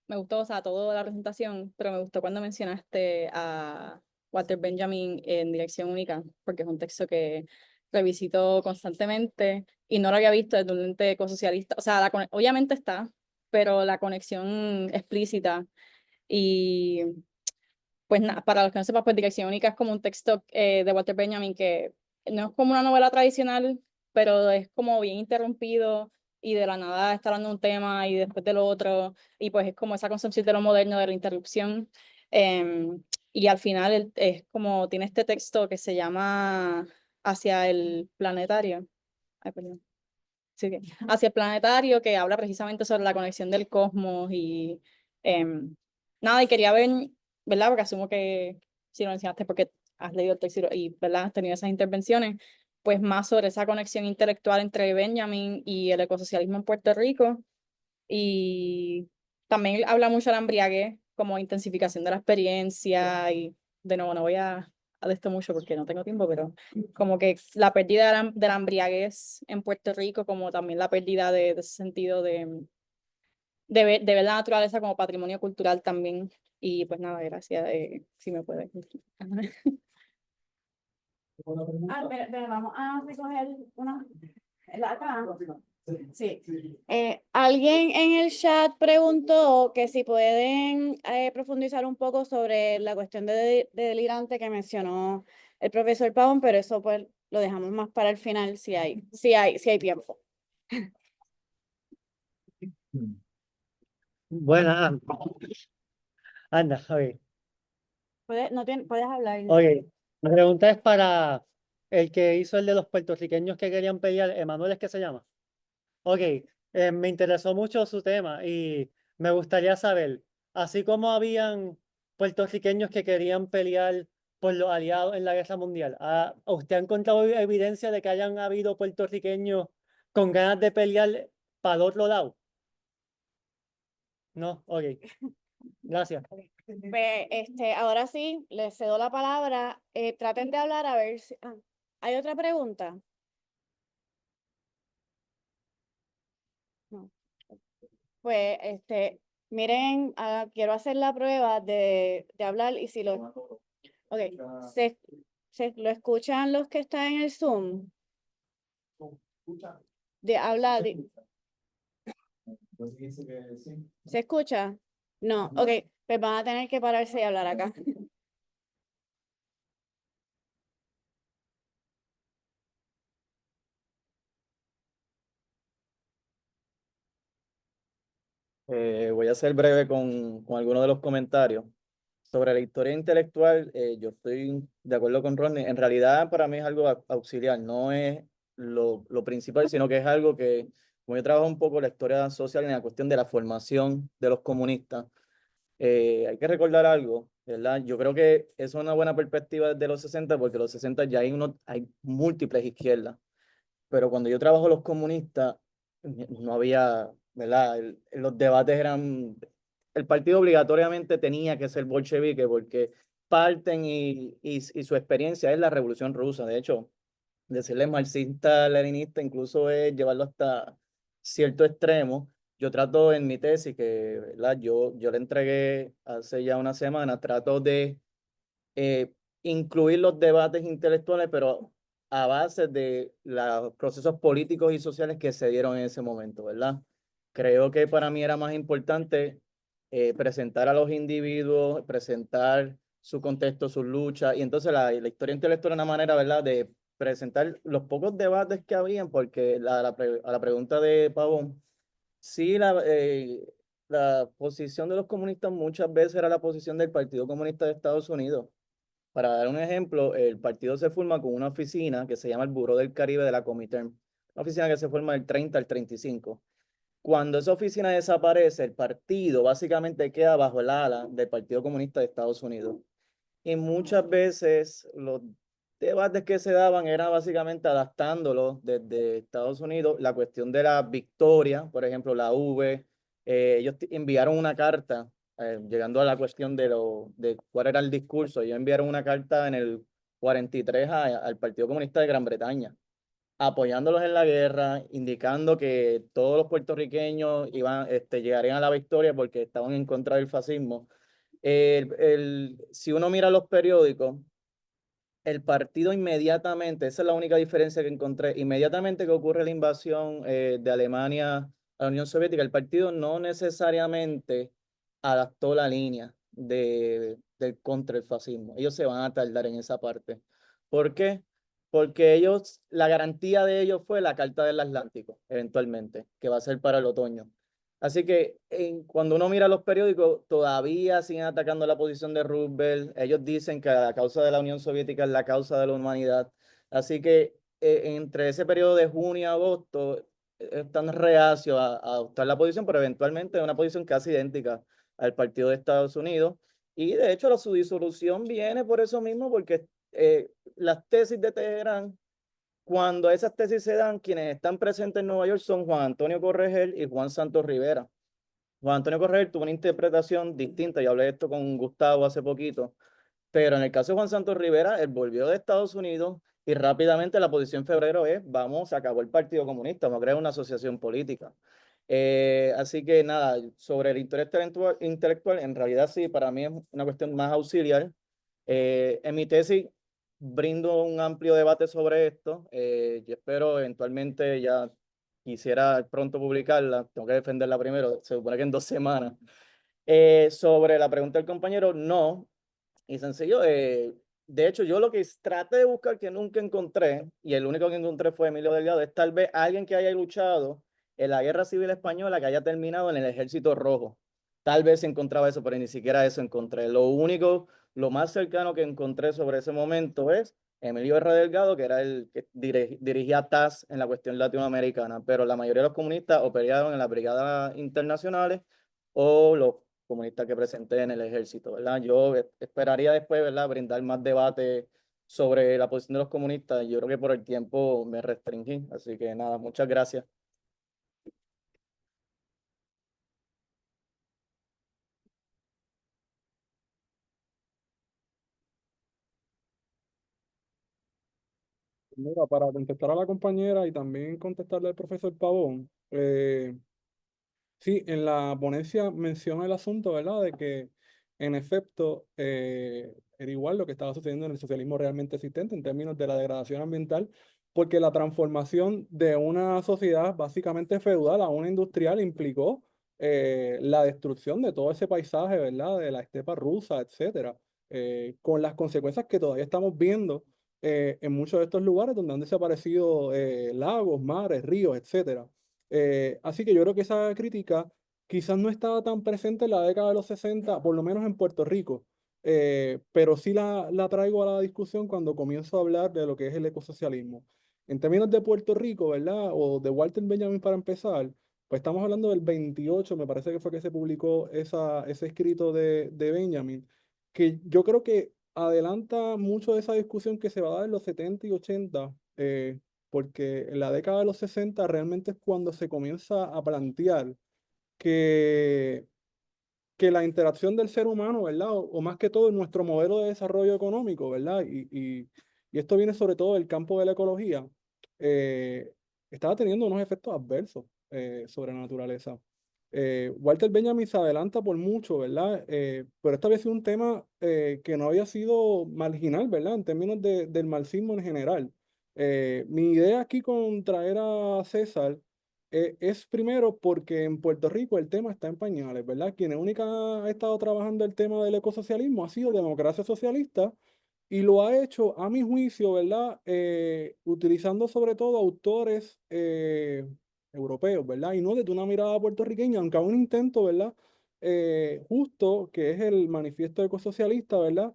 gustó, o sea, toda la presentación, pero me gustó cuando mencionaste a Walter Benjamin en Dirección Única, porque es un texto que revisito constantemente y no lo había visto desde un lente ecosocialista. O sea, obviamente está, pero la conexión explícita y pues nada, para los que no sepan, pues Dirección Única es como un texto de Walter Benjamin que no es como una novela tradicional, pero es como bien interrumpido y de la nada está hablando de un tema y después del otro, y pues es como esa concepción de lo moderno, de la interrupción. Y al final es como tiene este texto que se llama Hacia el planetario. Ay, perdón. Sí, hacia el planetario, que habla precisamente sobre la conexión del cosmos y nada, y quería ver, ¿verdad? Porque asumo que si lo mencionaste porque has leído el texto y, ¿verdad? Has tenido esas intervenciones, pues más sobre esa conexión intelectual entre Benjamin y el ecosocialismo en Puerto Rico. Y también habla mucho de la embriaguez como intensificación de la experiencia y de nuevo no voy a de esto mucho porque no tengo tiempo, pero como que la pérdida de la embriaguez en Puerto Rico, como también la pérdida de ese sentido de ver la naturaleza como patrimonio cultural también. Y pues nada, gracias, si me puedes. Pero vamos a recoger una... acá. Sí. Alguien en el chat preguntó que si pueden profundizar un poco sobre la cuestión de delirante que mencionó el profesor Pavón, pero eso pues lo dejamos más para el final si hay tiempo. Buena, anda, ok. Puedes hablar. Ok, la pregunta es para el que hizo el de los puertorriqueños que querían pelear, Emanuel es que se llama. Ok, me interesó mucho su tema y me gustaría saber, así como habían puertorriqueños que querían pelear por los aliados en la guerra mundial, ¿usted ha encontrado evidencia de que hayan habido puertorriqueños con ganas de pelear para el otro lado? No, ok, gracias. Ahora sí, les cedo la palabra. Traten de hablar a ver si... ¿hay otra pregunta? No. Pues, miren, quiero hacer la prueba de hablar y si lo... Ok, ¿lo escuchan los que están en el Zoom? Habla, ¿se escucha? No, ok, pues van a tener que pararse y hablar acá. Voy a ser breve con algunos de los comentarios. Sobre la historia intelectual, yo estoy de acuerdo con Rodney. En realidad, para mí es algo auxiliar, no es lo principal, sino que es algo que, como yo trabajo un poco la historia social en la cuestión de la formación de los comunistas, hay que recordar algo, ¿verdad? Yo creo que eso es una buena perspectiva desde los 60, porque los 60 ya hay múltiples izquierdas, pero cuando yo trabajo los comunistas, no había, ¿verdad? Los debates eran, el partido obligatoriamente tenía que ser bolchevique porque parten y su experiencia es la Revolución Rusa. De hecho, decirle marxista-leninista incluso es llevarlo hasta cierto extremo. Yo trato en mi tesis, que ¿verdad? Yo le entregué hace ya una semana, trato de incluir los debates intelectuales, pero a base de los procesos políticos y sociales que se dieron en ese momento, ¿verdad? Creo que para mí era más importante presentar a los individuos, presentar su contexto, sus luchas, y entonces la historia intelectual es una manera, ¿verdad?, de presentar los pocos debates que habían, porque a la pregunta de Pavón, sí, la posición de los comunistas muchas veces era la posición del Partido Comunista de Estados Unidos. Para dar un ejemplo, el partido se forma con una oficina que se llama el Buró del Caribe de la Comintern, una oficina que se forma del 30 al 35. Cuando esa oficina desaparece, el partido básicamente queda bajo el ala del Partido Comunista de Estados Unidos. Y muchas veces los debates que se daban eran básicamente adaptándolos desde Estados Unidos. La cuestión de la victoria, por ejemplo, la V, ellos enviaron una carta, llegando a la cuestión de cuál era el discurso. Ellos enviaron una carta en el 43 al Partido Comunista de Gran Bretaña, apoyándolos en la guerra, indicando que todos los puertorriqueños llegarían a la victoria porque estaban en contra del fascismo. Si uno mira los periódicos, el partido inmediatamente, esa es la única diferencia que encontré, inmediatamente que ocurre la invasión de Alemania a la Unión Soviética, el partido no necesariamente adaptó la línea del contra el fascismo. Ellos se van a tardar en esa parte. ¿Por qué? Porque la garantía de ellos fue la Carta del Atlántico, eventualmente, que va a ser para el otoño. Así que cuando uno mira los periódicos, todavía siguen atacando la posición de Roosevelt. Ellos dicen que la causa de la Unión Soviética es la causa de la humanidad. Así que entre ese periodo de junio y agosto están reacios a adoptar la posición, pero eventualmente es una posición casi idéntica al partido de Estados Unidos. Y de hecho su disolución viene por eso mismo, porque las tesis de Teherán, cuando esas tesis se dan, quienes están presentes en Nueva York son Juan Antonio Corregel y Juan Santos Rivera. Juan Antonio Corregel tuvo una interpretación distinta, yo hablé de esto con Gustavo hace poquito, pero en el caso de Juan Santos Rivera, él volvió de Estados Unidos y rápidamente la posición en febrero es, vamos, se acabó el Partido Comunista, vamos a crear una asociación política. Así que nada, sobre el interés intelectual, en realidad sí, para mí es una cuestión más auxiliar. En mi tesis brindo un amplio debate sobre esto. Yo espero eventualmente, ya quisiera pronto publicarla, tengo que defenderla primero, se supone que en 2 semanas. Sobre la pregunta del compañero, no, y sencillo, de hecho yo lo que traté de buscar que nunca encontré, y el único que encontré fue Emilio Delgado, es tal vez alguien que haya luchado en la Guerra Civil Española, que haya terminado en el Ejército Rojo. Tal vez encontraba eso, pero ni siquiera eso encontré. Lo más cercano que encontré sobre ese momento es Emilio R. Delgado, que era el que dirigía TAS en la cuestión latinoamericana, pero la mayoría de los comunistas operaron en las brigadas internacionales o los comunistas que presenté en el ejército, ¿verdad? Yo esperaría después, ¿verdad?, brindar más debate sobre la posición de los comunistas. Yo creo que por el tiempo me restringí, así que nada, muchas gracias. Mira, para contestar a la compañera y también contestarle al profesor Pavón, sí, en la ponencia menciona el asunto, ¿verdad? De que en efecto, era igual lo que estaba sucediendo en el socialismo realmente existente en términos de la degradación ambiental, porque la transformación de una sociedad básicamente feudal a una industrial implicó la destrucción de todo ese paisaje, ¿verdad? De la estepa rusa, etcétera, con las consecuencias que todavía estamos viendo en muchos de estos lugares donde han desaparecido lagos, mares, ríos, etcétera. Así que yo creo que esa crítica quizás no estaba tan presente en la década de los 60, por lo menos en Puerto Rico, pero sí la traigo a la discusión cuando comienzo a hablar de lo que es el ecosocialismo. En términos de Puerto Rico, ¿verdad? O de Walter Benjamin para empezar, pues estamos hablando del 28, me parece que fue que se publicó ese escrito de Benjamin, que yo creo que adelanta mucho de esa discusión que se va a dar en los 70 y 80, porque en la década de los 60 realmente es cuando se comienza a plantear que, que la interacción del ser humano, ¿verdad? O más que todo en nuestro modelo de desarrollo económico, ¿verdad? Y esto viene sobre todo del campo de la ecología, eh, estaba teniendo unos efectos adversos sobre la naturaleza. Walter Benjamin se adelanta por mucho, ¿verdad? Pero esta había sido un tema que no había sido marginal, ¿verdad? En términos del marxismo en general. Mi idea aquí con traer a César es primero porque en Puerto Rico el tema está en pañales, ¿verdad? Quien única ha estado trabajando el tema del ecosocialismo ha sido Democracia Socialista y lo ha hecho, a mi juicio, ¿verdad? Utilizando sobre todo autores europeos, ¿verdad? Y no desde una mirada puertorriqueña, aunque hay un intento, ¿verdad? Justo, que es el Manifiesto Ecosocialista, ¿verdad?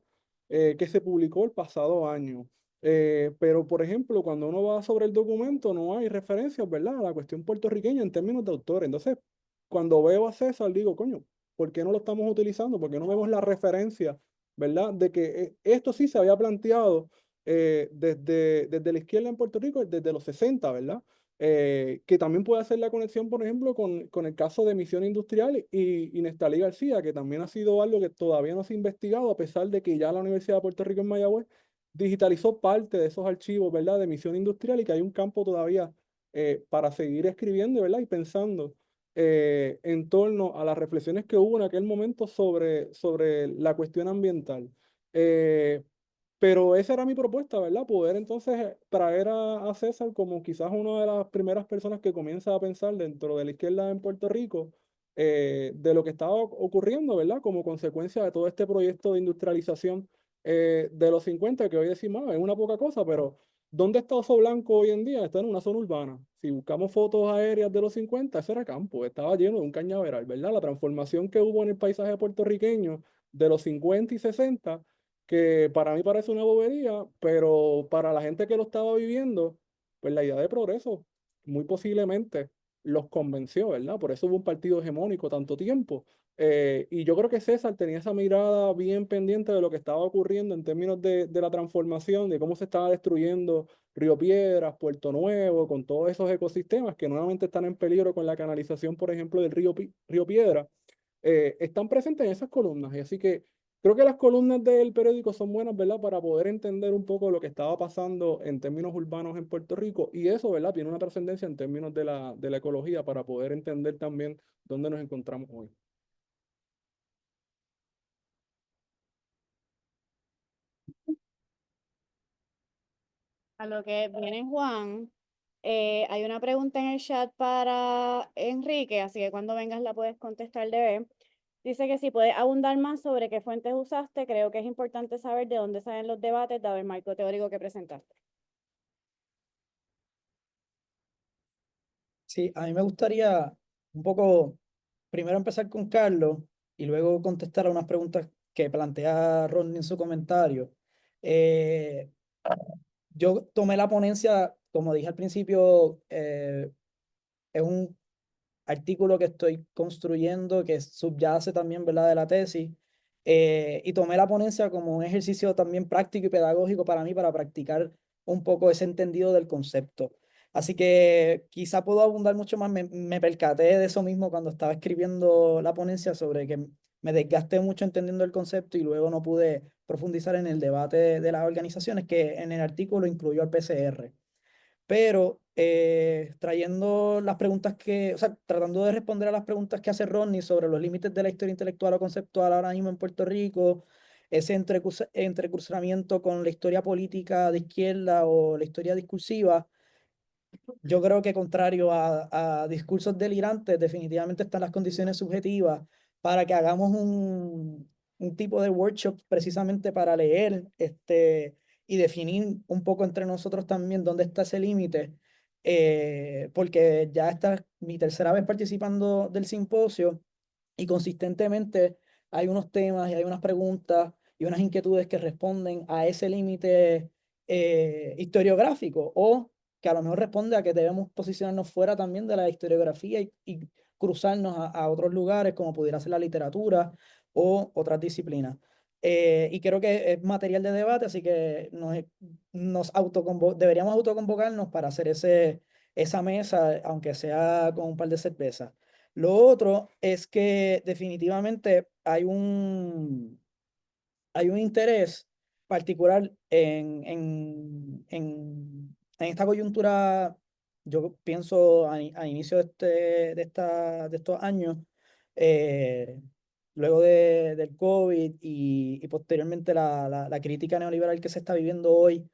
Que se publicó el pasado año. Pero, por ejemplo, cuando uno va sobre el documento, no hay referencias, ¿verdad? A la cuestión puertorriqueña en términos de autores. Entonces, cuando veo a César, digo, coño, ¿por qué no lo estamos utilizando? ¿Por qué no vemos la referencia, ¿verdad? De que esto sí se había planteado desde la izquierda en Puerto Rico, desde los 60, ¿verdad? Que también puede hacer la conexión, por ejemplo, con el caso de Misión Industrial y Nestalí García, que también ha sido algo que todavía no se ha investigado, a pesar de que ya la Universidad de Puerto Rico en Mayagüez digitalizó parte de esos archivos, ¿verdad? De Misión Industrial y que hay un campo todavía para seguir escribiendo, ¿verdad? Y pensando en torno a las reflexiones que hubo en aquel momento sobre la cuestión ambiental. Eh, pero esa era mi propuesta, ¿verdad? Poder entonces traer a César como quizás una de las primeras personas que comienza a pensar dentro de la izquierda en Puerto Rico de lo que estaba ocurriendo, ¿verdad? Como consecuencia de todo este proyecto de industrialización de los 50, que hoy decimos, "Ah, es una poca cosa, pero ¿dónde está Oso Blanco hoy en día? Está en una zona urbana. Si buscamos fotos aéreas de los 50, eso era campo, estaba lleno de un cañaveral, ¿verdad? La transformación que hubo en el paisaje puertorriqueño de los 50 y 60 que para mí parece una bobería, pero para la gente que lo estaba viviendo, pues la idea de progreso muy posiblemente los convenció, ¿verdad? Por eso hubo un partido hegemónico tanto tiempo. Y yo creo que César tenía esa mirada bien pendiente de lo que estaba ocurriendo en términos de la transformación, de cómo se estaba destruyendo Río Piedras, Puerto Nuevo, con todos esos ecosistemas que nuevamente están en peligro con la canalización, por ejemplo, del Río Piedra. Están presentes en esas columnas. Y así que creo que las columnas del periódico son buenas, ¿verdad? Para poder entender un poco lo que estaba pasando en términos urbanos en Puerto Rico. Y eso, ¿verdad? Tiene una trascendencia en términos de la ecología para poder entender también dónde nos encontramos hoy. A lo que viene Juan, hay una pregunta en el chat para Enrique, así que cuando vengas la puedes contestar de ver. Dice que si puedes abundar más sobre qué fuentes usaste, creo que es importante saber de dónde salen los debates, dado el marco teórico que presentaste. Sí, a mí me gustaría un poco, primero empezar con Carlos y luego contestar a unas preguntas que plantea Ronnie en su comentario. Eh, yo tomé la ponencia, como dije al principio, es un artículo que estoy construyendo, que subyace también, ¿verdad?, de la tesis, y tomé la ponencia como un ejercicio también práctico y pedagógico para mí, para practicar un poco ese entendido del concepto. Así que quizá puedo abundar mucho más, me percaté de eso mismo cuando estaba escribiendo la ponencia, sobre que me desgasté mucho entendiendo el concepto y luego no pude profundizar en el debate de las organizaciones, que en el artículo incluyó al PCR. Pero trayendo las preguntas o sea, tratando de responder a las preguntas que hace Rodney sobre los límites de la historia intelectual o conceptual ahora mismo en Puerto Rico, ese entrecruzamiento con la historia política de izquierda o la historia discursiva. Yo creo que contrario a discursos delirantes, definitivamente están las condiciones subjetivas para que hagamos un tipo de workshop precisamente para leer y definir un poco entre nosotros también dónde está ese límite, porque ya esta es mi tercera vez participando del simposio y consistentemente hay unos temas y hay unas preguntas y unas inquietudes que responden a ese límite historiográfico o que a lo mejor responde a que debemos posicionarnos fuera también de la historiografía y cruzarnos a otros lugares como pudiera ser la literatura o otras disciplinas. Y creo que es material de debate, así que deberíamos autoconvocarnos para hacer esa mesa, aunque sea con un par de cervezas. Lo otro es que definitivamente hay un interés particular en esta coyuntura. Yo pienso a inicio de estos años, eh, luego del COVID y posteriormente la crítica neoliberal que se está viviendo hoy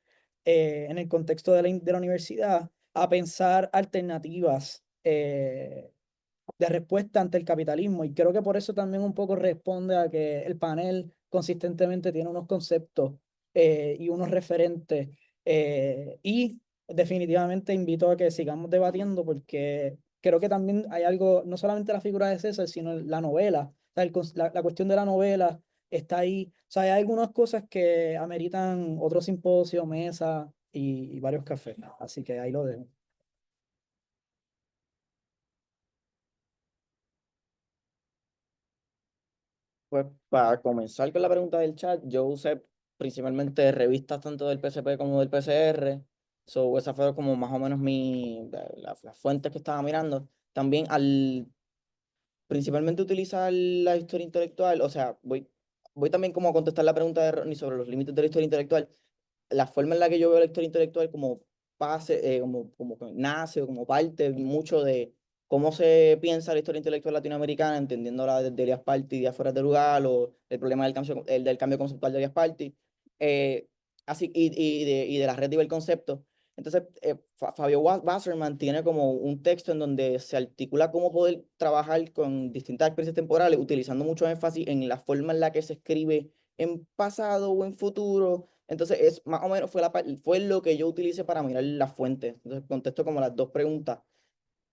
en el contexto de la universidad, a pensar alternativas de respuesta ante el capitalismo. Y creo que por eso también un poco responde a que el panel consistentemente tiene unos conceptos y unos referentes. Y definitivamente invito a que sigamos debatiendo porque creo que también hay algo, no solamente la figura de César, sino la novela. O sea, la cuestión de la novela está ahí. O sea, hay algunas cosas que ameritan otro simposio, mesa y varios cafés. Así que ahí lo dejo. Pues para comenzar con la pregunta del chat, yo usé principalmente revistas tanto del PSP como del PCR. So, esas fueron como más o menos las fuentes que estaba mirando. También principalmente utilizar la historia intelectual, o sea, voy también como a contestar la pregunta de Ronnie sobre los límites de la historia intelectual. La forma en la que yo veo la historia intelectual como como que nace o como parte mucho de cómo se piensa la historia intelectual latinoamericana, entendiéndola desde Elias Party, de afuera del lugar, o el problema del cambio conceptual de Elias Party, así, y de la red del concepto. Entonces, Fabio Wasserman tiene como un texto en donde se articula cómo poder trabajar con distintas experiencias temporales, utilizando mucho énfasis en la forma en la que se escribe en pasado o en futuro. Entonces, más o menos fue lo que yo utilicé para mirar las fuentes. Entonces, contesto como las dos preguntas.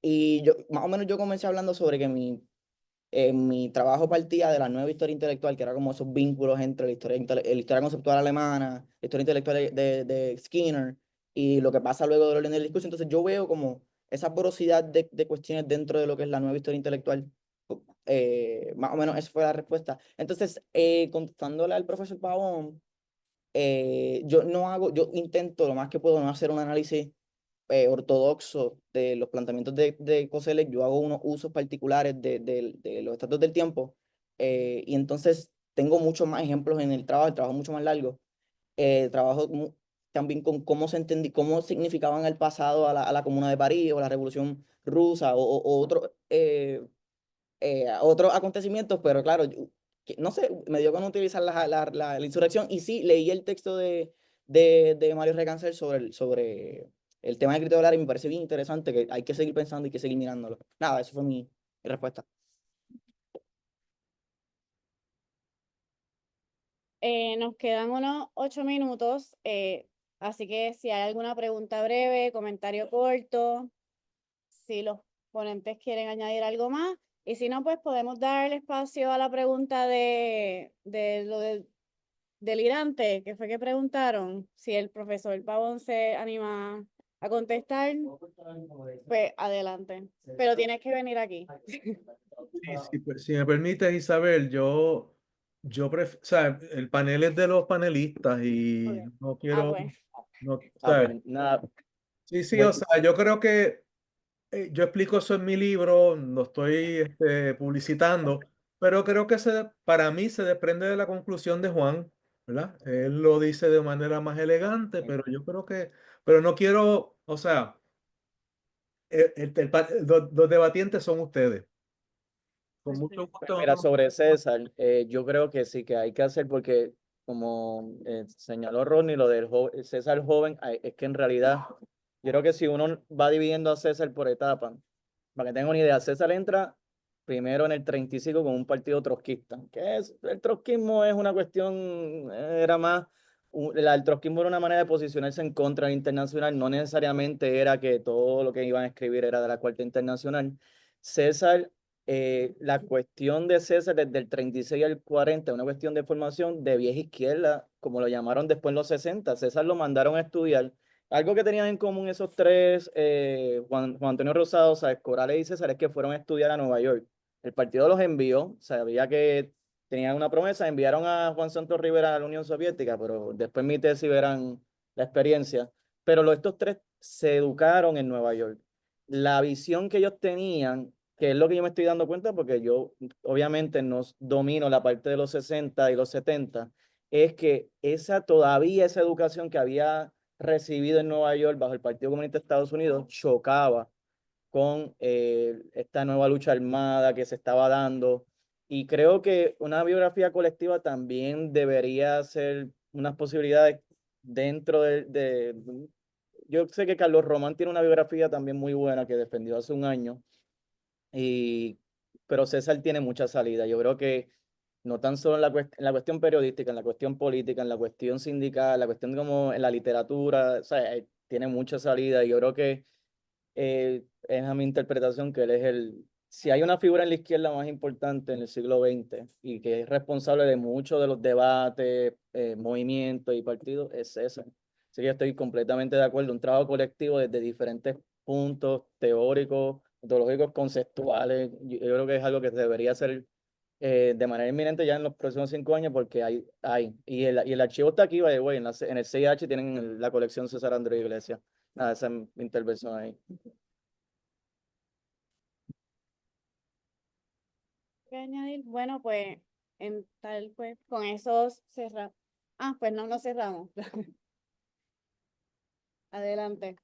Y más o menos yo comencé hablando sobre que mi trabajo partía de la nueva historia intelectual, que era como esos vínculos entre la historia conceptual alemana, la historia intelectual de Skinner y lo que pasa luego del orden del discurso. Entonces yo veo como esa porosidad de cuestiones dentro de lo que es la nueva historia intelectual. Más o menos esa fue la respuesta. Entonces, contestándole al profesor Pavón, yo intento lo más que puedo no hacer un análisis ortodoxo de los planteamientos de Koselleck. Yo hago unos usos particulares de los estados del tiempo, y entonces tengo muchos más ejemplos en el trabajo mucho más largo. Trabajo también con cómo significaban el pasado a la Comuna de París o la Revolución Rusa o otros acontecimientos, pero claro, no sé, me dio con utilizar la insurrección y sí, leí el texto de Mario Recancel sobre el tema de escrito del área y me parece bien interesante, que hay que seguir pensando y que seguir mirándolo. Nada, eso fue mi respuesta. Nos quedan unos 8 minutos, así que si hay alguna pregunta breve, comentario corto, si los ponentes quieren añadir algo más, y si no, pues podemos dar el espacio a la pregunta de lo del delirante, que fue que preguntaron, si el profesor Pavón se anima a contestar, pues adelante, pero tienes que venir aquí. Si me permites, Isabel, o sea, el panel es de los panelistas y Ok. no quiero, Pues. no, Pues ¿sabes? nada, Sí, voy- o sea, yo creo que yo explico eso en mi libro, lo estoy publicitando, pero creo que para mí se desprende de la conclusión de Juan, ¿verdad? Él lo dice de manera más elegante, pero yo creo pero no quiero, o sea, Los debatientes son ustedes. Con mucho Pues gusto. mira, sobre César, yo creo que sí que hay que hacer porque, como señaló Rodney, lo del César joven, es que en realidad, yo creo que si uno va dividiendo a César por etapas, para que tengan una idea, César entra primero en el 35 con un partido trotskista, que es, el trotskismo es una cuestión, era más, el trotskismo era una manera de posicionarse en contra del internacional, no necesariamente era que todo lo que iban a escribir era de la Cuarta Internacional. César la cuestión de César desde el 36 al 40, una cuestión de formación de vieja izquierda, como lo llamaron después en los 60. César lo mandaron a estudiar. Algo que tenían en común esos tres, Juan Antonio Rosado, Sáenz Corales y César, es que fueron a estudiar a Nueva York. El partido los envió, sabía que tenían una promesa, enviaron a Juan Santos Rivera a la Unión Soviética, pero después mi tesis verán la experiencia. Pero estos tres se educaron en Nueva York. La visión que ellos tenían, que es lo que yo me estoy dando cuenta porque yo obviamente no domino la parte de los 60 y los 70, es que todavía esa educación que había recibido en Nueva York bajo el Partido Comunista de Estados Unidos chocaba con esta nueva lucha armada que se estaba dando. Y creo que una biografía colectiva también debería ser unas posibilidades dentro yo sé que Carlos Román tiene una biografía también muy buena que defendió hace un año, pero César tiene mucha salida. Yo creo que no tan solo en la cuestión periodística, en la cuestión política, en la cuestión sindical, en la cuestión como en la literatura, o sea, tiene mucha salida. Y yo creo que es a mi interpretación que él es si hay una figura en la izquierda más importante en el siglo XX y que es responsable de muchos de los debates, movimientos y partidos, es César. Así que yo estoy completamente de acuerdo. Un trabajo colectivo desde diferentes puntos teóricos, metodológicos, conceptuales. Yo creo que es algo que se debería hacer de manera inminente ya en los próximos 5 años porque hay. Y el archivo está aquí, by the way, en el CIH tienen la colección César Andrés Iglesias. Nada, esa es mi intervención ahí. ¿Qué añadir? Bueno, pues, pues, con eso cerramos. Ah, pues no cerramos. Adelante.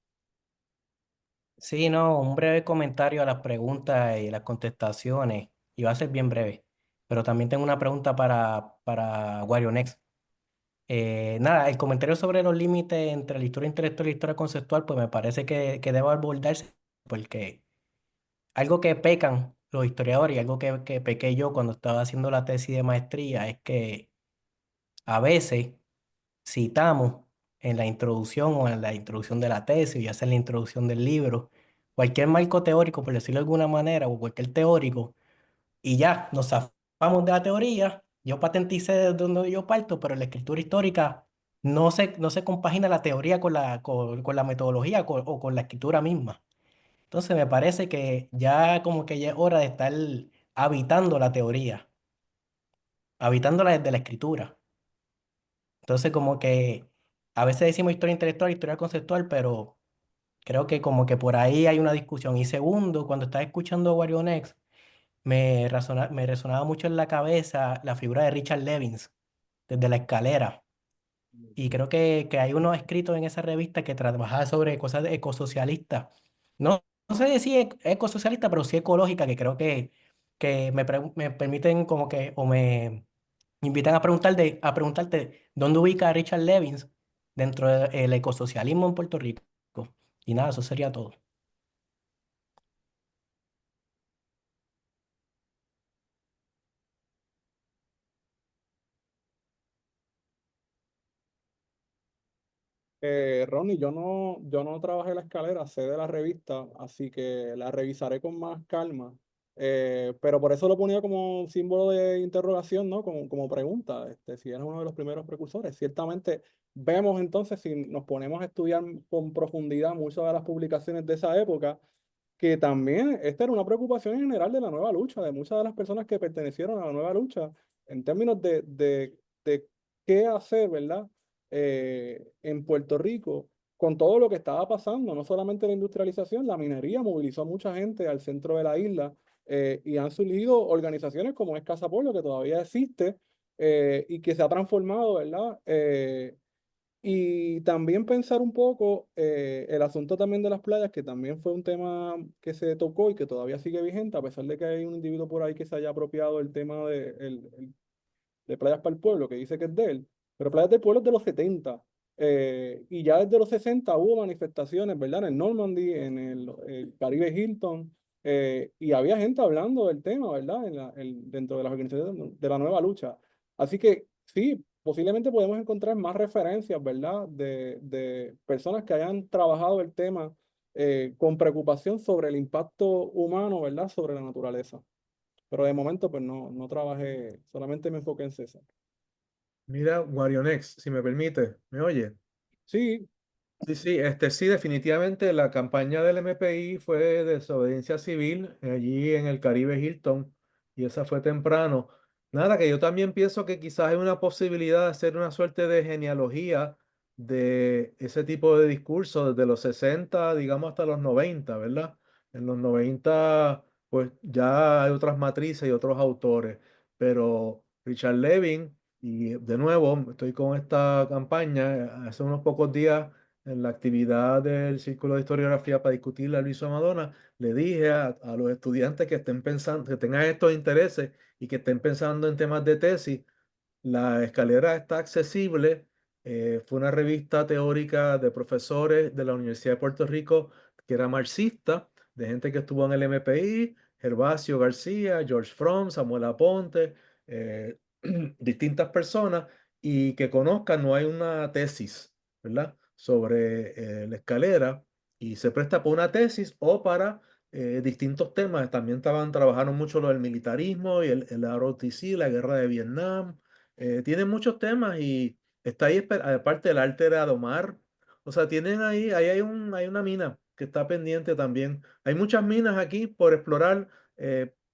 Sí, no, un breve comentario a las preguntas y las contestaciones, y va a ser bien breve, pero también tengo una pregunta para Wario Next. Nada, el comentario sobre los límites entre la historia intelectual y la historia conceptual, pues me parece que debe abordarse, porque algo que pecan los historiadores y algo que pequé yo cuando estaba haciendo la tesis de maestría es que a veces citamos en la introducción o en la introducción de la tesis, ya sea en la introducción del libro, cualquier marco teórico, por decirlo de alguna manera, o cualquier teórico, y ya nos zafamos de la teoría. Yo patenticé de donde yo parto, pero en la escritura histórica no se compagina la teoría con la metodología o con la escritura misma. Entonces me parece que ya como que ya es hora de estar habitando la teoría, habitándola desde la escritura. Entonces como que a veces decimos historia intelectual, historia conceptual, pero creo que como que por ahí hay una discusión. Y segundo, cuando estaba escuchando Wario Next, me resonaba mucho en la cabeza la figura de Richard Levins desde la escalera. Y creo que hay unos escritos en esa revista que trabajaba sobre cosas ecosocialistas. No sé si ecosocialista, pero sí ecológica, que creo que me permiten como que, o me invitan a preguntarte dónde ubica a Richard Levins dentro del ecosocialismo en Puerto Rico. Y nada, eso sería todo. Ronnie, yo no trabajé la escalera, sé de la revista, así que la revisaré con más calma. Pero por eso lo ponía como símbolo de interrogación, ¿no? Como pregunta, si eres uno de los primeros precursores. Ciertamente vemos entonces, si nos ponemos a estudiar con profundidad muchas de las publicaciones de esa época, que también esta era una preocupación en general de la nueva lucha, de muchas de las personas que pertenecieron a la nueva lucha, en términos de qué hacer, ¿verdad? En Puerto Rico, con todo lo que estaba pasando, no solamente la industrialización, la minería movilizó a mucha gente al centro de la isla, y han surgido organizaciones como es Casa Pueblo, que todavía existe, y que se ha transformado, ¿verdad? Y también pensar un poco el asunto también de las playas, que también fue un tema que se tocó y que todavía sigue vigente, a pesar de que hay un individuo por ahí que se haya apropiado del tema de Playas para el Pueblo, que dice que es de él. Pero Playas del Pueblo es de los 70. Y ya desde los 60 hubo manifestaciones, ¿verdad? En el Normandy, en el Caribe Hilton, y había gente hablando del tema, ¿verdad? Dentro de las organizaciones de la nueva lucha. Así que sí, posiblemente podemos encontrar más referencias, ¿verdad? De personas que hayan trabajado el tema con preocupación sobre el impacto humano, ¿verdad? Sobre la naturaleza. Pero de momento, pues no trabajé, solamente me enfoqué en César. Mira, Warionex, si me permite, ¿me oye? Sí, Sí, sí, definitivamente la campaña del MPI fue de desobediencia civil allí en el Caribe Hilton y esa fue temprano. Nada, que yo también pienso que quizás hay una posibilidad de hacer una suerte de genealogía de ese tipo de discurso desde los 60, digamos, hasta los 90, ¿verdad? En los 90, pues ya hay otras matrices y otros autores, pero Richard Levin, y de nuevo, estoy con esta campaña, hace unos pocos días en la actividad del Círculo de Historiografía para discutir la Luisa Madonna, le dije a los estudiantes que estén pensando, que tengan estos intereses y que estén pensando en temas de tesis, la escalera está accesible. Fue una revista teórica de profesores de la Universidad de Puerto Rico que era marxista, de gente que estuvo en el MPI, Gervasio García, George Fromm, Samuel Aponte, distintas personas, y que conozcan, no hay una tesis, ¿verdad? Sobre la escalera y se presta para una tesis o para distintos temas. También trabajaron mucho lo del militarismo y el ROTC, la guerra de Vietnam. Tienen muchos temas y está ahí, aparte del arte de Adomar. O sea, tienen ahí hay una mina que está pendiente también. Hay muchas minas aquí por explorar,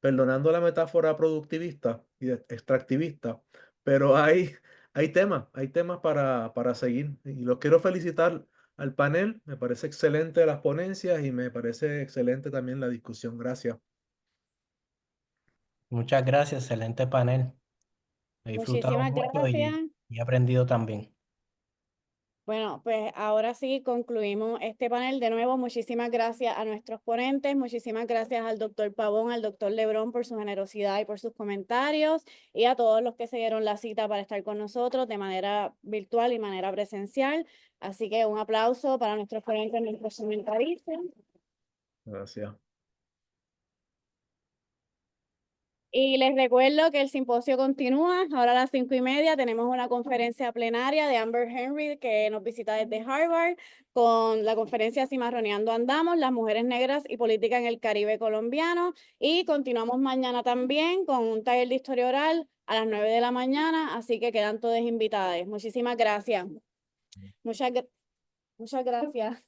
perdonando la metáfora productivista y extractivista, pero hay temas para seguir. Y los quiero felicitar al panel. Me parece excelente las ponencias y me parece excelente también la discusión. Gracias. Muchas gracias, excelente panel. He disfrutado Muchísimas mucho gracias. y he aprendido también. Bueno, pues ahora sí concluimos este panel. De nuevo, muchísimas gracias a nuestros ponentes, muchísimas gracias al doctor Pavón, al doctor Lebrón por su generosidad y por sus comentarios, y a todos los que se dieron la cita para estar con nosotros de manera virtual y manera presencial. Así que un aplauso para nuestros ponentes, nuestros comentaristas. Gracias. Y les recuerdo que el simposio continúa. Ahora a las 5:30 tenemos una conferencia plenaria de Amber Henry que nos visita desde Harvard con la conferencia Cimarroneando Andamos, las mujeres negras y política en el Caribe colombiano. Y continuamos mañana también con un taller de historia oral a las 9 de la mañana. Así que quedan todas invitadas. Muchísimas gracias. Muchas gracias.